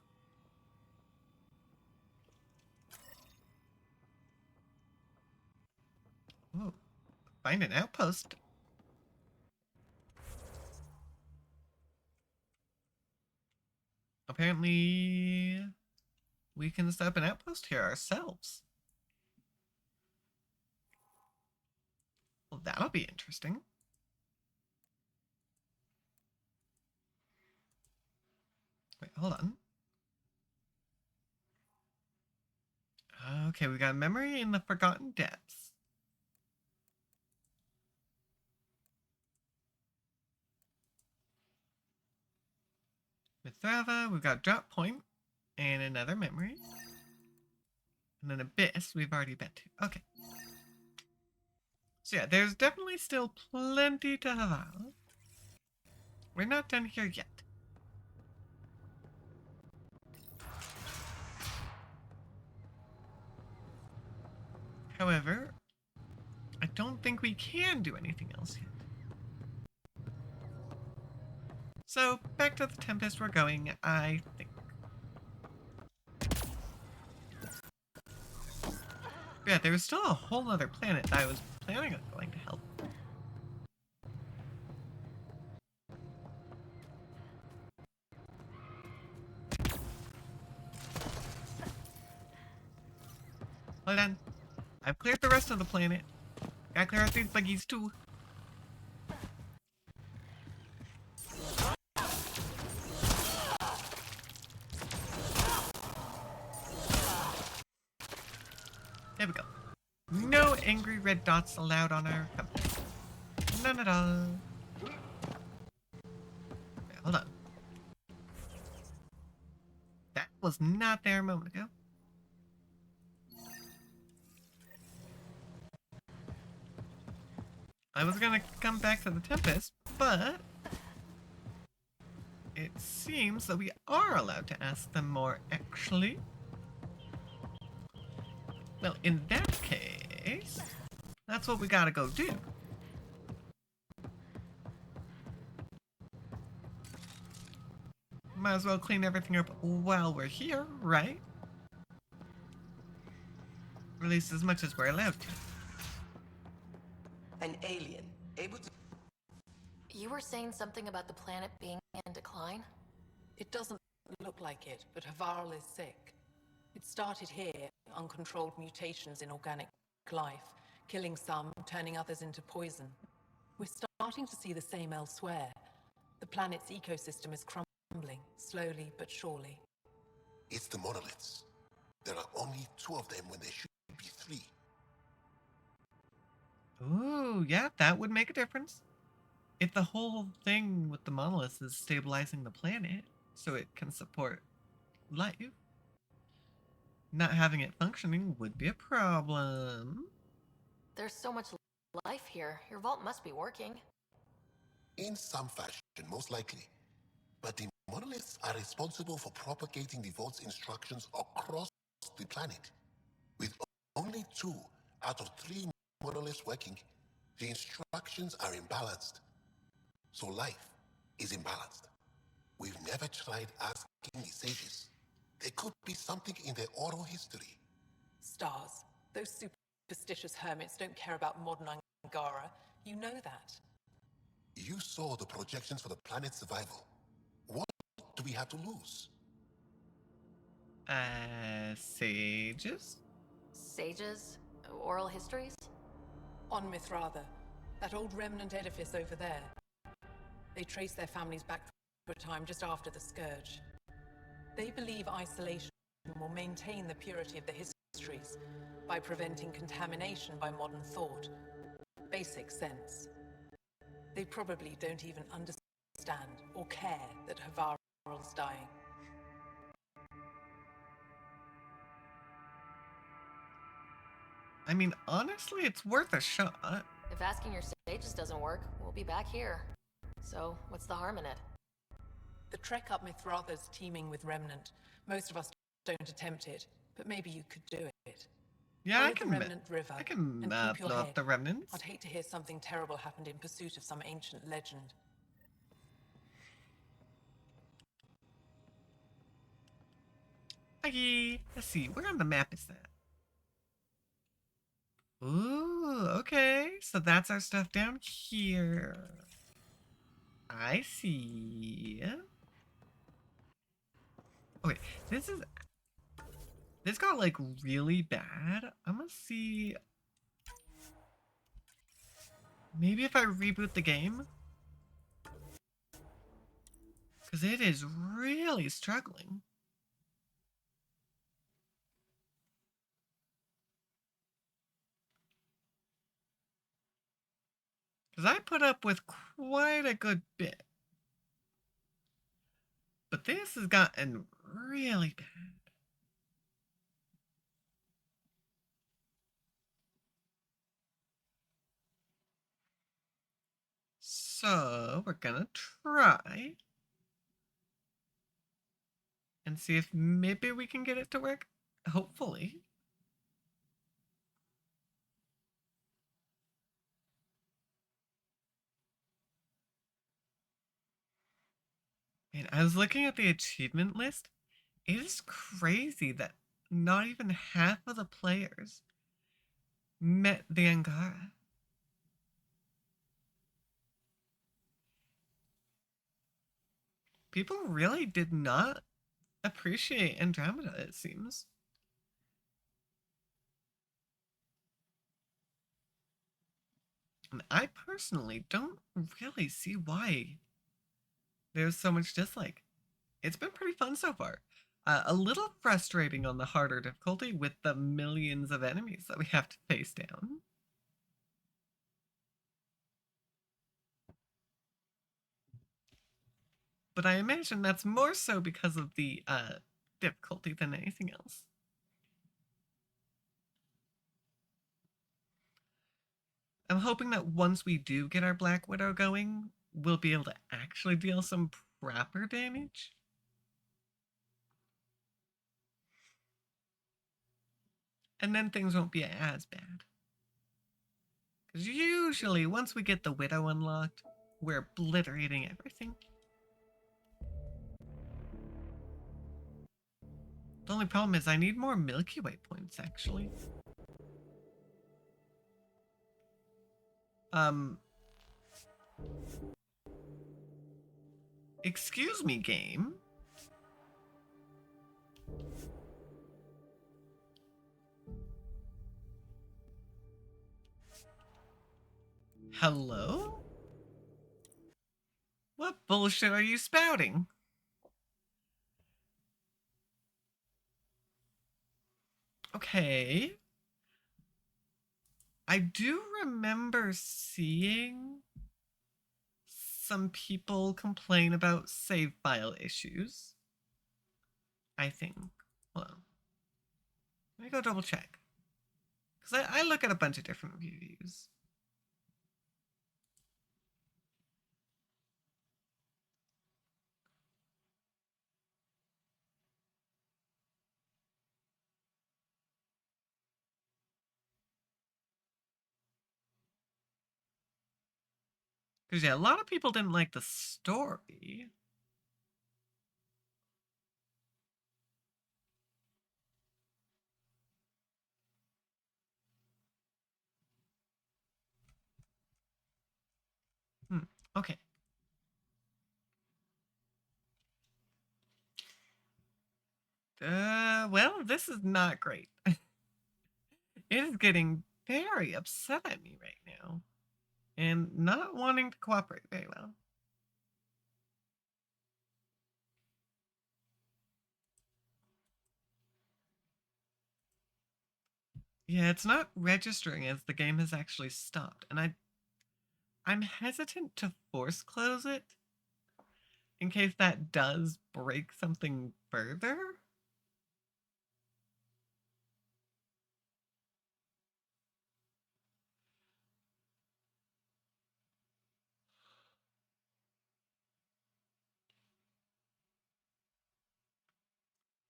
Ooh, find an outpost. Apparently, we can set up an outpost here ourselves. Well, that'll be interesting. Wait, hold on. Okay, we got memory in the Forgotten Depths. With Thrava, we've got Drop Point and another memory. And then Abyss, we've already been to. Okay. So yeah, there's definitely still plenty to have out. We're not done here yet. However, I don't think we can do anything else yet. So, back to the Tempest we're going, I think. Yeah, there was still a whole other planet that I was planning on going to help. Hold on. I've cleared the rest of the planet. Gotta clear out these buggies too. There we go. No angry red dots allowed on our compass. None at all. Okay, hold on. was not there a moment ago. I was gonna come back to the Tempest, but it seems that we are allowed to ask them more, actually. Well, in that case, that's what we gotta go do. Might as well clean everything up while we're here, right? Or at least as much as we're allowed to. An alien, able to... You were saying something about the planet being in decline? It doesn't look like it, but Havarl is sick. It started here, uncontrolled mutations in organic life, killing some, turning others into poison. We're starting to see the same elsewhere. The planet's ecosystem is crumbling, slowly but surely. It's the monoliths. There are only 2 of them when there should be 3. Ooh, yeah, that would make a difference. If the whole thing with the monoliths is stabilizing the planet so it can support life, not having it functioning would be a problem. There's so much life here. Your vault must be working. In some fashion, most likely. But the monoliths are responsible for propagating the vault's instructions across the planet. With only 2 out of 3 monoliths working, the instructions are imbalanced. So life is imbalanced. We've never tried asking the sages. There could be something in their oral history. Stars. Those superstitious hermits don't care about modern angara. You know that. You saw the projections for the planet's survival. What do we have to lose? Sages? Sages? Oral histories? On Mithratha, that old remnant edifice over there. They trace their families back to a time just after the Scourge. They believe isolation will maintain the purity of the histories by preventing contamination by modern thought. Basic sense. They probably don't even understand or care that Havarl's dying. I mean, honestly, it's worth a shot. If asking your sages doesn't work, we'll be back here. So, what's the harm in it? The trek up Mithratha's teeming with remnant. Most of us don't attempt it, but maybe you could do it. Yeah, Follow I can the remnant river I can and map keep your off head. the remnants. I'd hate to hear something terrible happened in pursuit of some ancient legend. Okay, let's see, where on the map is that? Ooh, okay, so that's our stuff down here. I see. Okay, this got like really bad. I'm gonna see. Maybe if I reboot the game? Because it is really struggling. Because I put up with quite a good bit. But this has gotten really bad. So we're gonna try and see if maybe we can get it to work. Hopefully. And I was looking at the achievement list. It is crazy that not even half of the players met the Angara. People really did not appreciate Andromeda, it seems. And I personally don't really see why there's so much dislike. It's been pretty fun so far. A little frustrating on the harder difficulty with the millions of enemies that we have to face down. But I imagine that's more so because of the difficulty than anything else. I'm hoping that once we do get our Black Widow going, we'll be able to actually deal some proper damage. And then things won't be as bad. Because usually, once we get the Widow unlocked, we're obliterating everything. The only problem is I need more Milky Way points, actually. Excuse me, game. Hello? What bullshit are you spouting? Okay. I do remember seeing some people complain about save file issues. I think. Hold on. Let me go double check. Because I look at a bunch of different reviews. Because, yeah, a lot of people didn't like the story. Okay. Well, this is not great. It is getting very upset at me right now. And not wanting to cooperate very well. Yeah, it's not registering as the game has actually stopped. And I'm hesitant to force close it in case that does break something further.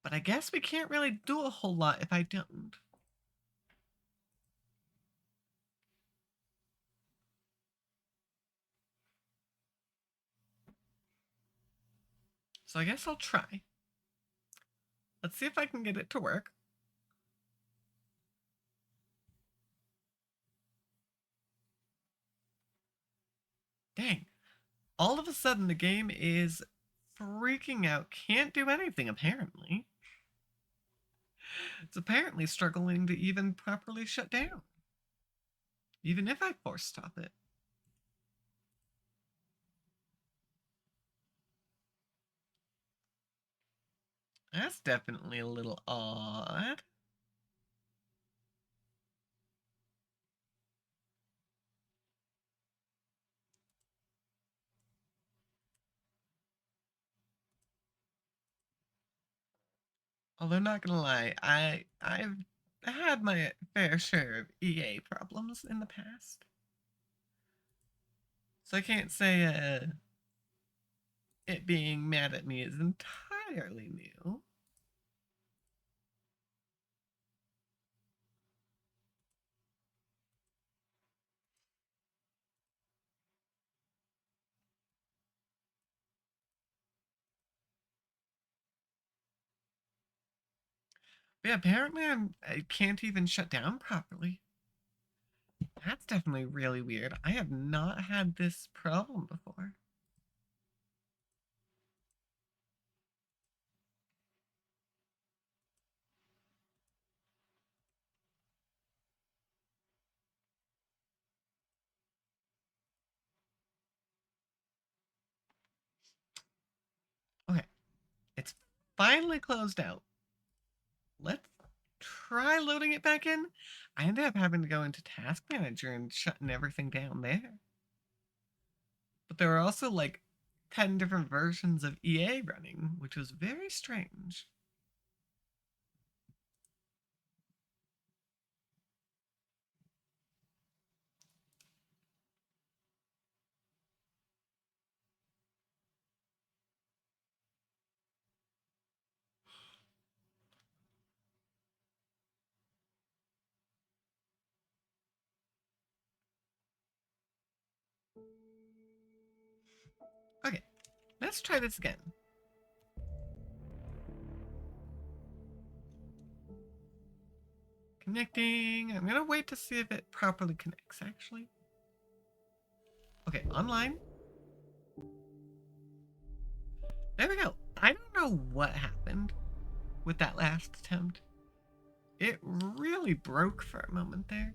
But I guess we can't really do a whole lot if I don't. So I guess I'll try. Let's see if I can get it to work. Dang. All of a sudden the game is freaking out. Can't do anything, apparently. It's apparently struggling to even properly shut down. Even if I force stop it. That's definitely a little odd. Although not gonna lie, I've had my fair share of EA problems in the past. So I can't say it being mad at me is entirely new. But yeah, apparently I can't even shut down properly. That's definitely really weird. I have not had this problem before. Okay, it's finally closed out. Let's try loading it back in. I ended up having to go into Task Manager and shutting everything down there. But there were also like 10 different versions of EA running, which was very strange. Let's try this again. Connecting. I'm gonna wait to see if it properly connects, actually. Okay, online. There we go. I don't know what happened with that last attempt. It really broke for a moment there.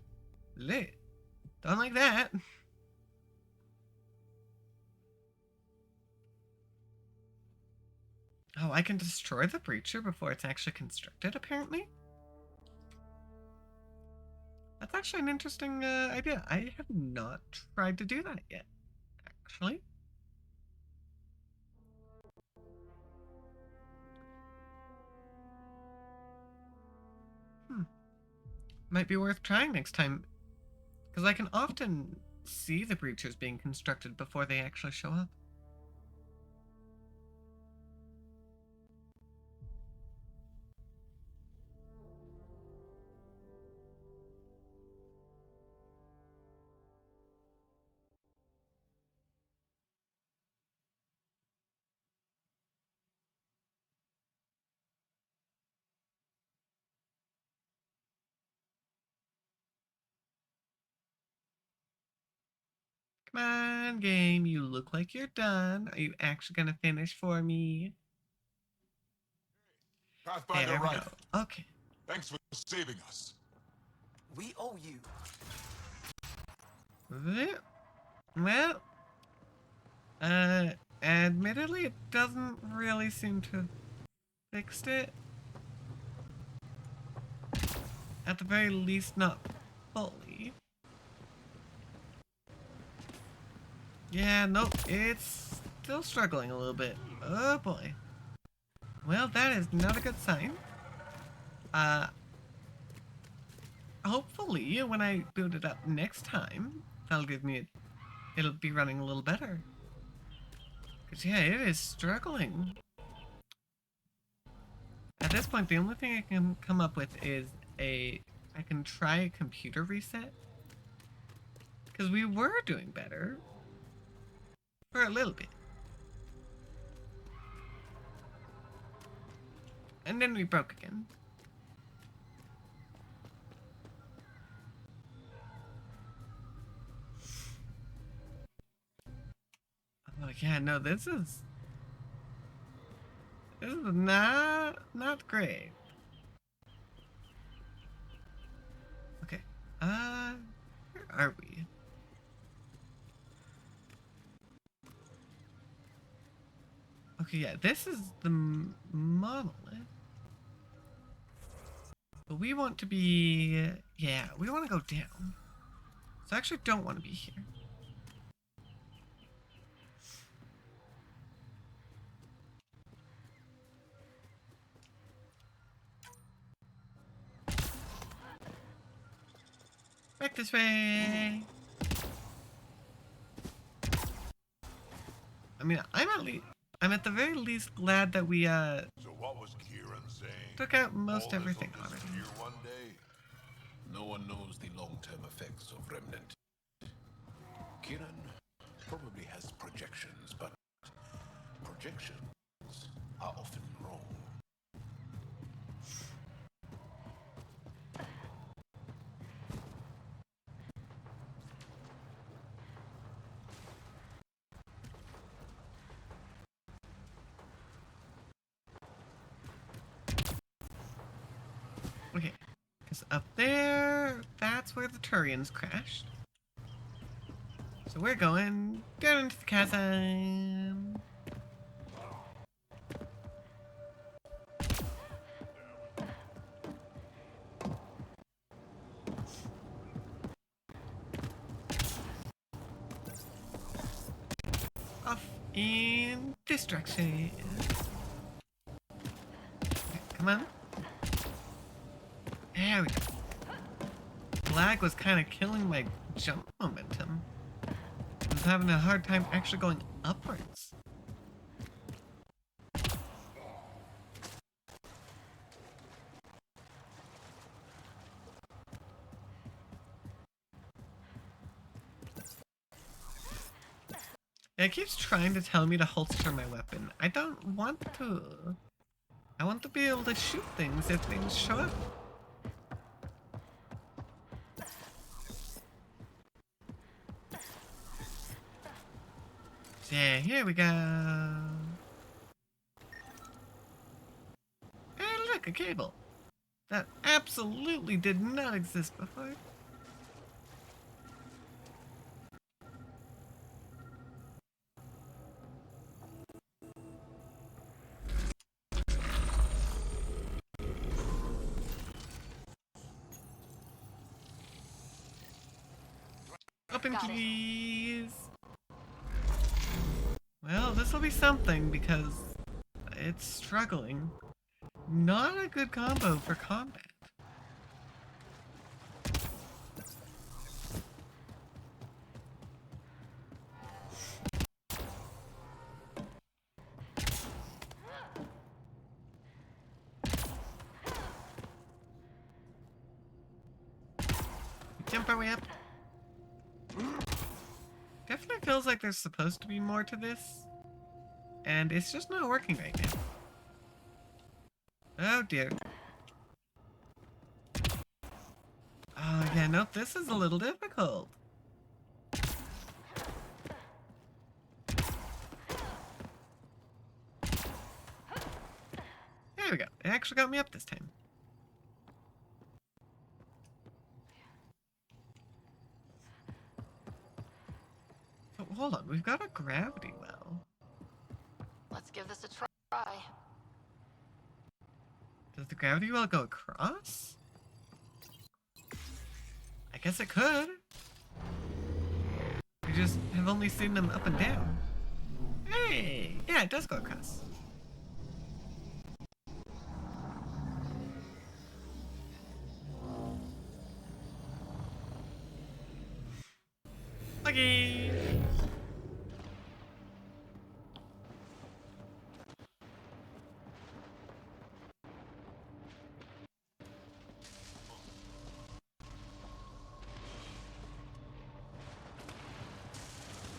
Lit. Don't like that. Oh, I can destroy the breacher before it's actually constructed, apparently? That's actually an interesting idea. I have not tried to do that yet, actually. Might be worth trying next time, because I can often see the breachers being constructed before they actually show up. Come on, game. You look like you're done. Are you actually gonna finish for me? Pathfinder There we right. go. Okay. Thanks for saving us. We owe you. Well, admittedly, it doesn't really seem to have fixed it. At the very least, not fully. Yeah, nope, it's still struggling a little bit. Oh boy. Well, that is not a good sign. Hopefully, when I boot it up next time, that'll give me it'll be running a little better. Cause yeah, it is struggling. At this point, the only thing I can come up with is I can try a computer reset. Cause we were doing better. For a little bit. And then we broke again. Oh yeah, no, this is not great. Okay. Where are we? Okay, yeah, this is the monolith. But we want to be, yeah, we want to go down. So I actually don't want to be here. Back this way. I mean, I'm at the very least glad that we So what was Kieran saying? took out most All everything this'll already. disappear one day? No one knows the long-term effects of Remnant. Kieran probably has projections, but projections are often wrong. Okay, because up there, that's where the Turians crashed. So we're going down into the chasm. Off in this direction. Okay, come on. There we go. Lag was kind of killing my jump momentum. I was having a hard time actually going upwards. Yeah, it keeps trying to tell me to holster my weapon. I don't want to. I want to be able to shoot things if things show up. Yeah, here we go. Hey, look, a cable. That absolutely did not exist before. Open, Got it. please. Well, this will be something because it's struggling. Not a good combo for combat. Jump our way up. Definitely feels like there's supposed to be more to this. And it's just not working right now. Oh dear. Oh yeah, nope, this is a little difficult. There we go. It actually got me up this time. Oh, hold on, we've got a gravity well. Let's give this a try. Does the gravity well go across? I guess it could. We just have only seen them up and down. Hey! Yeah, it does go across. Lucky!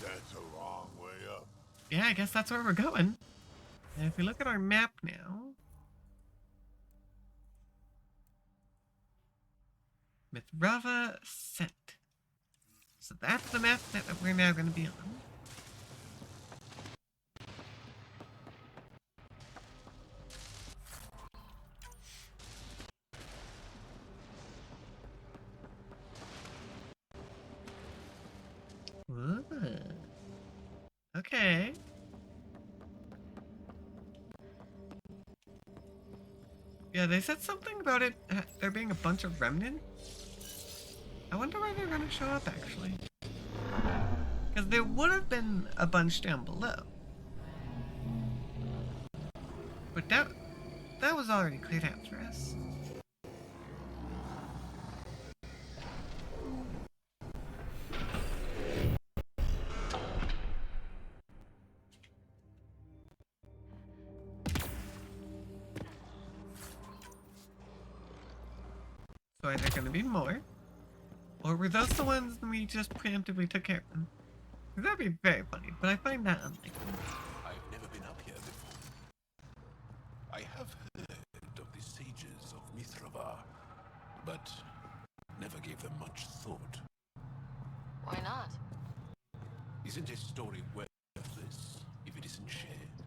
That's a long way up. Yeah, I guess that's where we're going. And if we look at our map now... Mithrava Set. So that's the map that we're now going to be on. Ooh. Okay. Yeah, they said something about it, there being a bunch of remnants. I wonder where they're gonna show up, actually. Because there would have been a bunch down below. But that was already cleared out for us. So are there gonna be more? Or were those the ones we just preemptively took care of them? 'Cause that'd be very funny, but I find that unlikely. I've never been up here before. I have heard of the sages of Mithrava, but never gave them much thought. Why not? Isn't a story worthless if it isn't shared?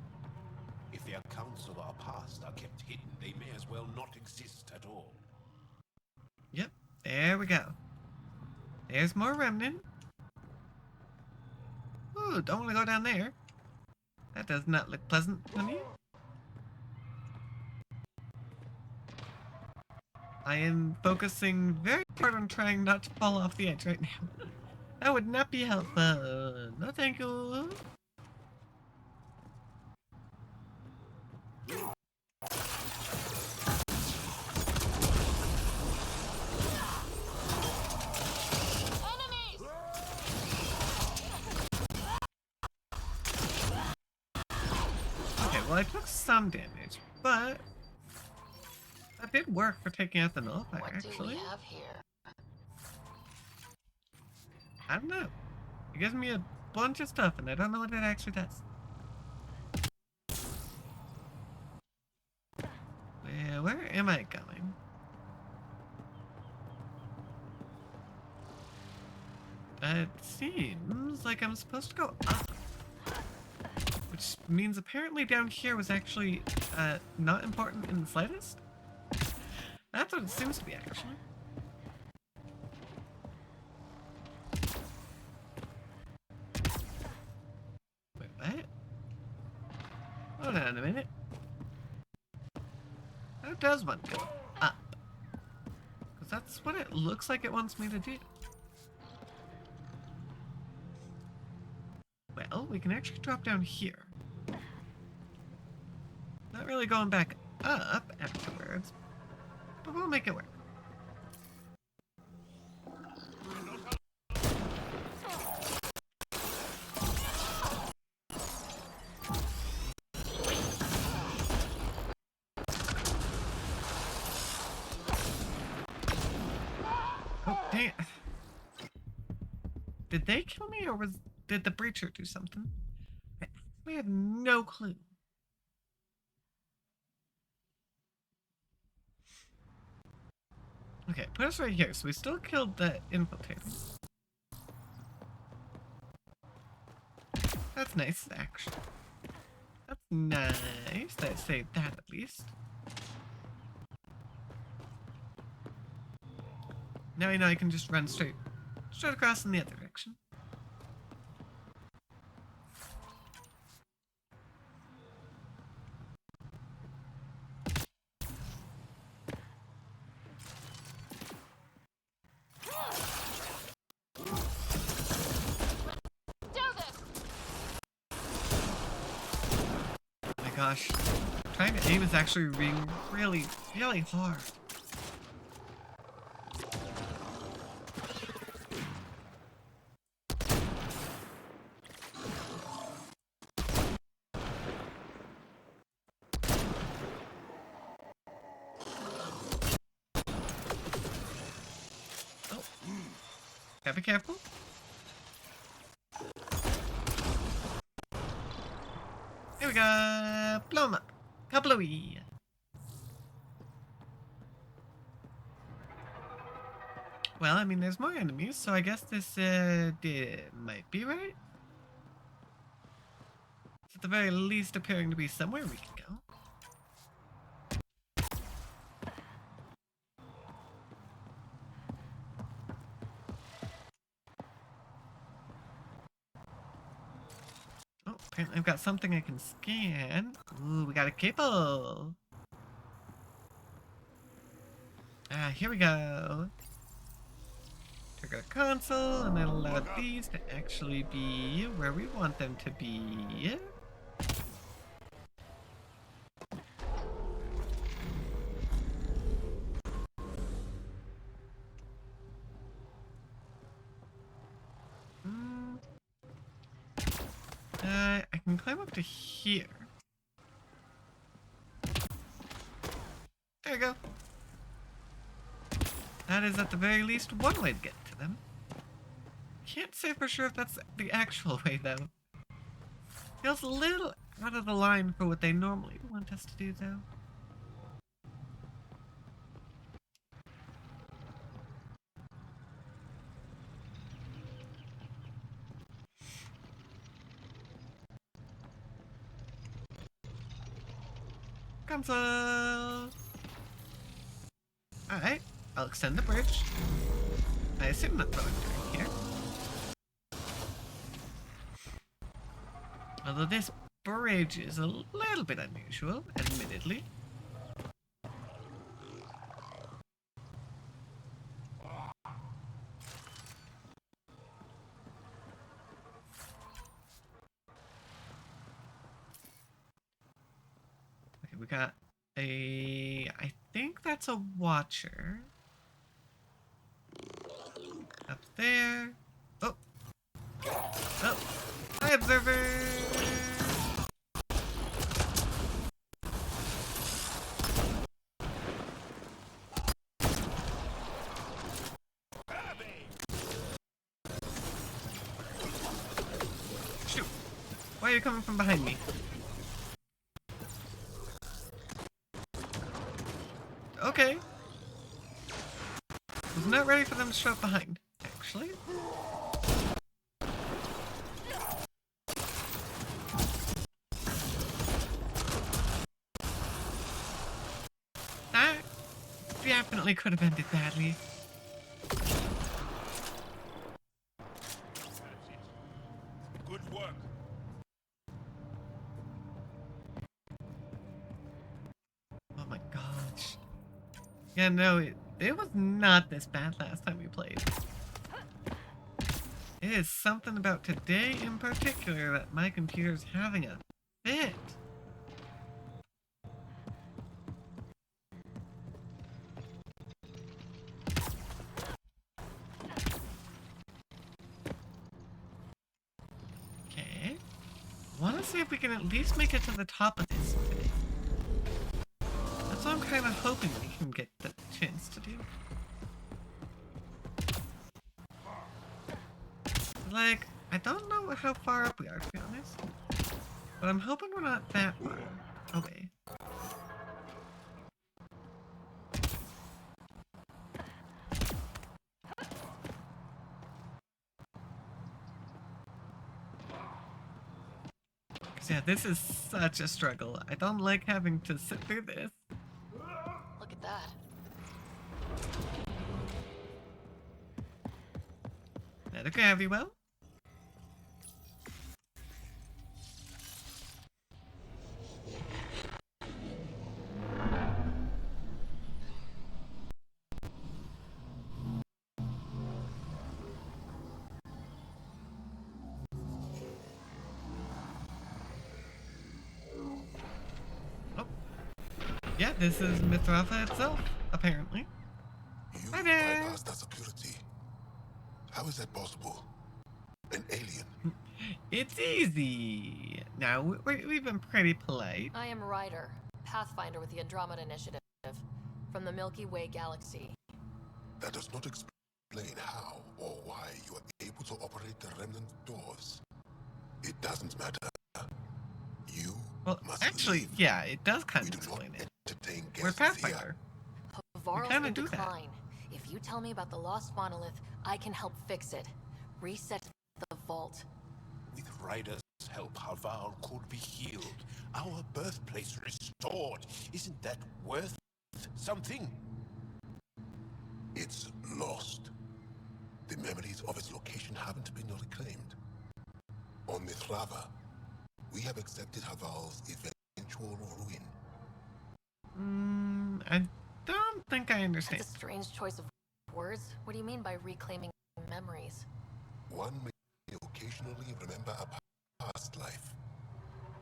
If the accounts of our past are kept hidden, they may as well not exist at all. Yep, there we go. There's more remnant. Ooh, don't want to go down there. That does not look pleasant to me. I am focusing very hard on trying not to fall off the edge right now. That would not be helpful. No thank you. Okay, well I took some damage, but that did work for taking out the nullifier, What do actually. we have here? I don't know. It gives me a bunch of stuff, and I don't know what it actually does. Where am I going? It seems like I'm supposed to go up. Which means apparently down here was actually not important in the slightest. That's what it seems to be, actually. Wait, what? Hold on a minute. How does one go up? Because that's what it looks like it wants me to do. Well, we can actually drop down here. Not really going back up afterwards, but we'll make it work. Oh, dang it. Did they kill me, or did the breacher do something? We have no clue. Okay, put us right here. So we still killed the infiltrator. That's nice, actually. That's nice. I say that at least. Now I know I can just run straight across in the other direction. Gosh, trying to aim is actually really hard. Oh, gotta be careful. Here we go. Blow 'em up. Kablooey. Well, I mean, there's more enemies, so I guess this might be right. It's at the very least appearing to be somewhere we can go. Oh, apparently I've got something I can scan. Ooh, we got a cable. Ah, here we go. Trigger console, and then allow these to actually be where we want them to be. I can climb up to here. There we go. That is at the very least one way to get to them. Can't say for sure if that's the actual way, though. Feels a little out of the line for what they normally want us to do, though. Console! Alright, I'll extend the bridge. I assume that's what I'm doing here. Although this bridge is a little bit unusual, admittedly. Okay, we got I think that's a watcher. Up there. Oh. Oh. Hi, observer! Why are you coming from behind me? Okay. Was not ready for them to show up behind, actually. That definitely could have ended badly. Good work. Oh my gosh. Yeah, no, it was not this bad last time we played. It is something about today in particular that my computer's having a fit. Okay. Want to see if we can at least make it to the top of this today. That's what I'm kind of hoping we can get the chance to do. Like, I don't know how far up we are, to be honest. But I'm hoping we're not that far away. Because, yeah, this is such a struggle. I don't like having to sit through this. Look at that. That a gravity well? Oh. Yeah, this is Mithrafa itself, apparently. You Hi there! bypassed that security. How is that possible? An alien? It's easy. Now, we've been pretty polite. I am Ryder, Pathfinder with the Andromeda Initiative, from the Milky Way galaxy. That does not explain how or why you are able to operate the remnant doors. It doesn't matter. You Well, must actually, leave. yeah, it does kind We of do not explain it. entertain We're guests here. Pathfinder. Varl's kinda in do that. decline. If you tell me about the lost monolith, I can help fix it. Reset the vault. With Ryder's help, Haval could be healed. Our birthplace restored. Isn't that worth something? It's lost. The memories of its location haven't been reclaimed. On Mithrava, we have accepted Haval's eventual ruin. I don't think I understand. That's a strange choice of words. What do you mean by reclaiming memories? One may occasionally remember a past life,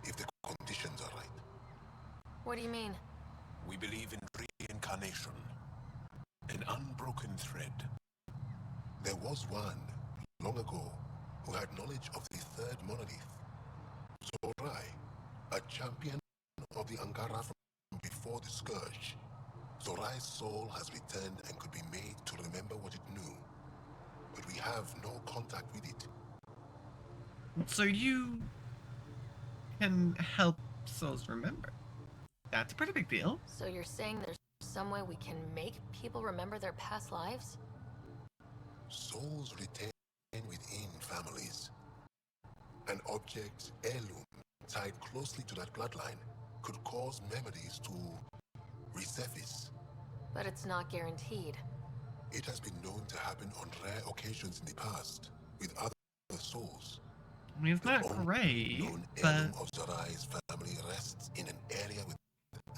if the conditions are right. What do you mean? We believe in reincarnation, an unbroken thread. There was one, long ago, who had knowledge of the third monolith. Zorai, a champion of the Angara from before the Scourge. Zorai's soul has returned and could be made to remember what it knew. But we have no contact with it. So you can help souls remember. That's a pretty big deal. So you're saying there's some way we can make people remember their past lives? Souls retain within families. An object's heirloom tied closely to that bloodline could cause memories to resurface. But it's not guaranteed. It has been known to happen on rare occasions in the past with other souls. I mean, it's not The great, known but... heirloom of Zorai's family rests in an area with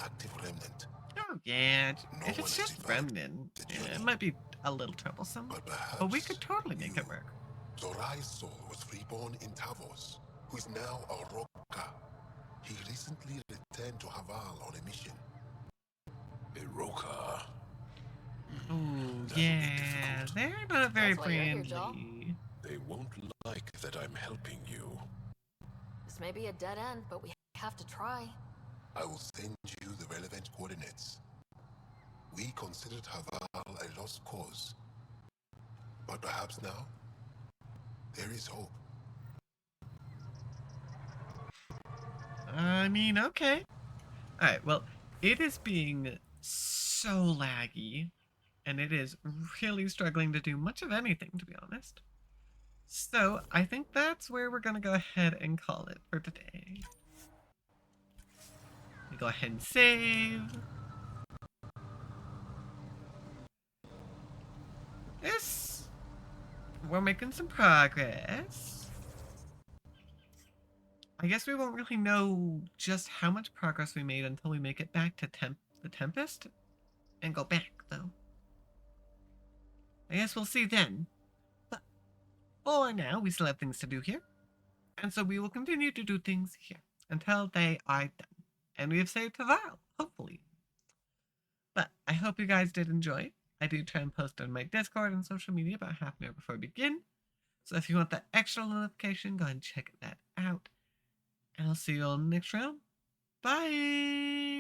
active remnant. Oh, yeah, No if one it's has just survived remnant, the yeah, it journey. might be a little troublesome. But perhaps But we could totally make you- it work. Zorai's soul was reborn in Tavos, who is now a Roka. He recently returned to Haval on a mission. A Roka. Oh, That will be yeah, difficult. they're not very That's why you're here, Joel. friendly. They won't like that I'm helping you. This may be a dead end, but we have to try. I will send you the relevant coordinates. We considered Haval a lost cause. But perhaps now, there is hope. I mean, okay. Alright, well, it is being so laggy, and it is really struggling to do much of anything, to be honest. So, I think that's where we're gonna go ahead and call it for today. We go ahead and save. Yes, we're making some progress. I guess we won't really know just how much progress we made until we make it back to the Tempest and go back, though. I guess we'll see then. But for now, we still have things to do here. And so we will continue to do things here until they are done. And we have saved Taval, hopefully. But I hope you guys did enjoy. I do try and post on my Discord and social media about half an hour before we begin. So if you want that extra notification, go ahead and check that out. And I'll see you all in the next round. Bye!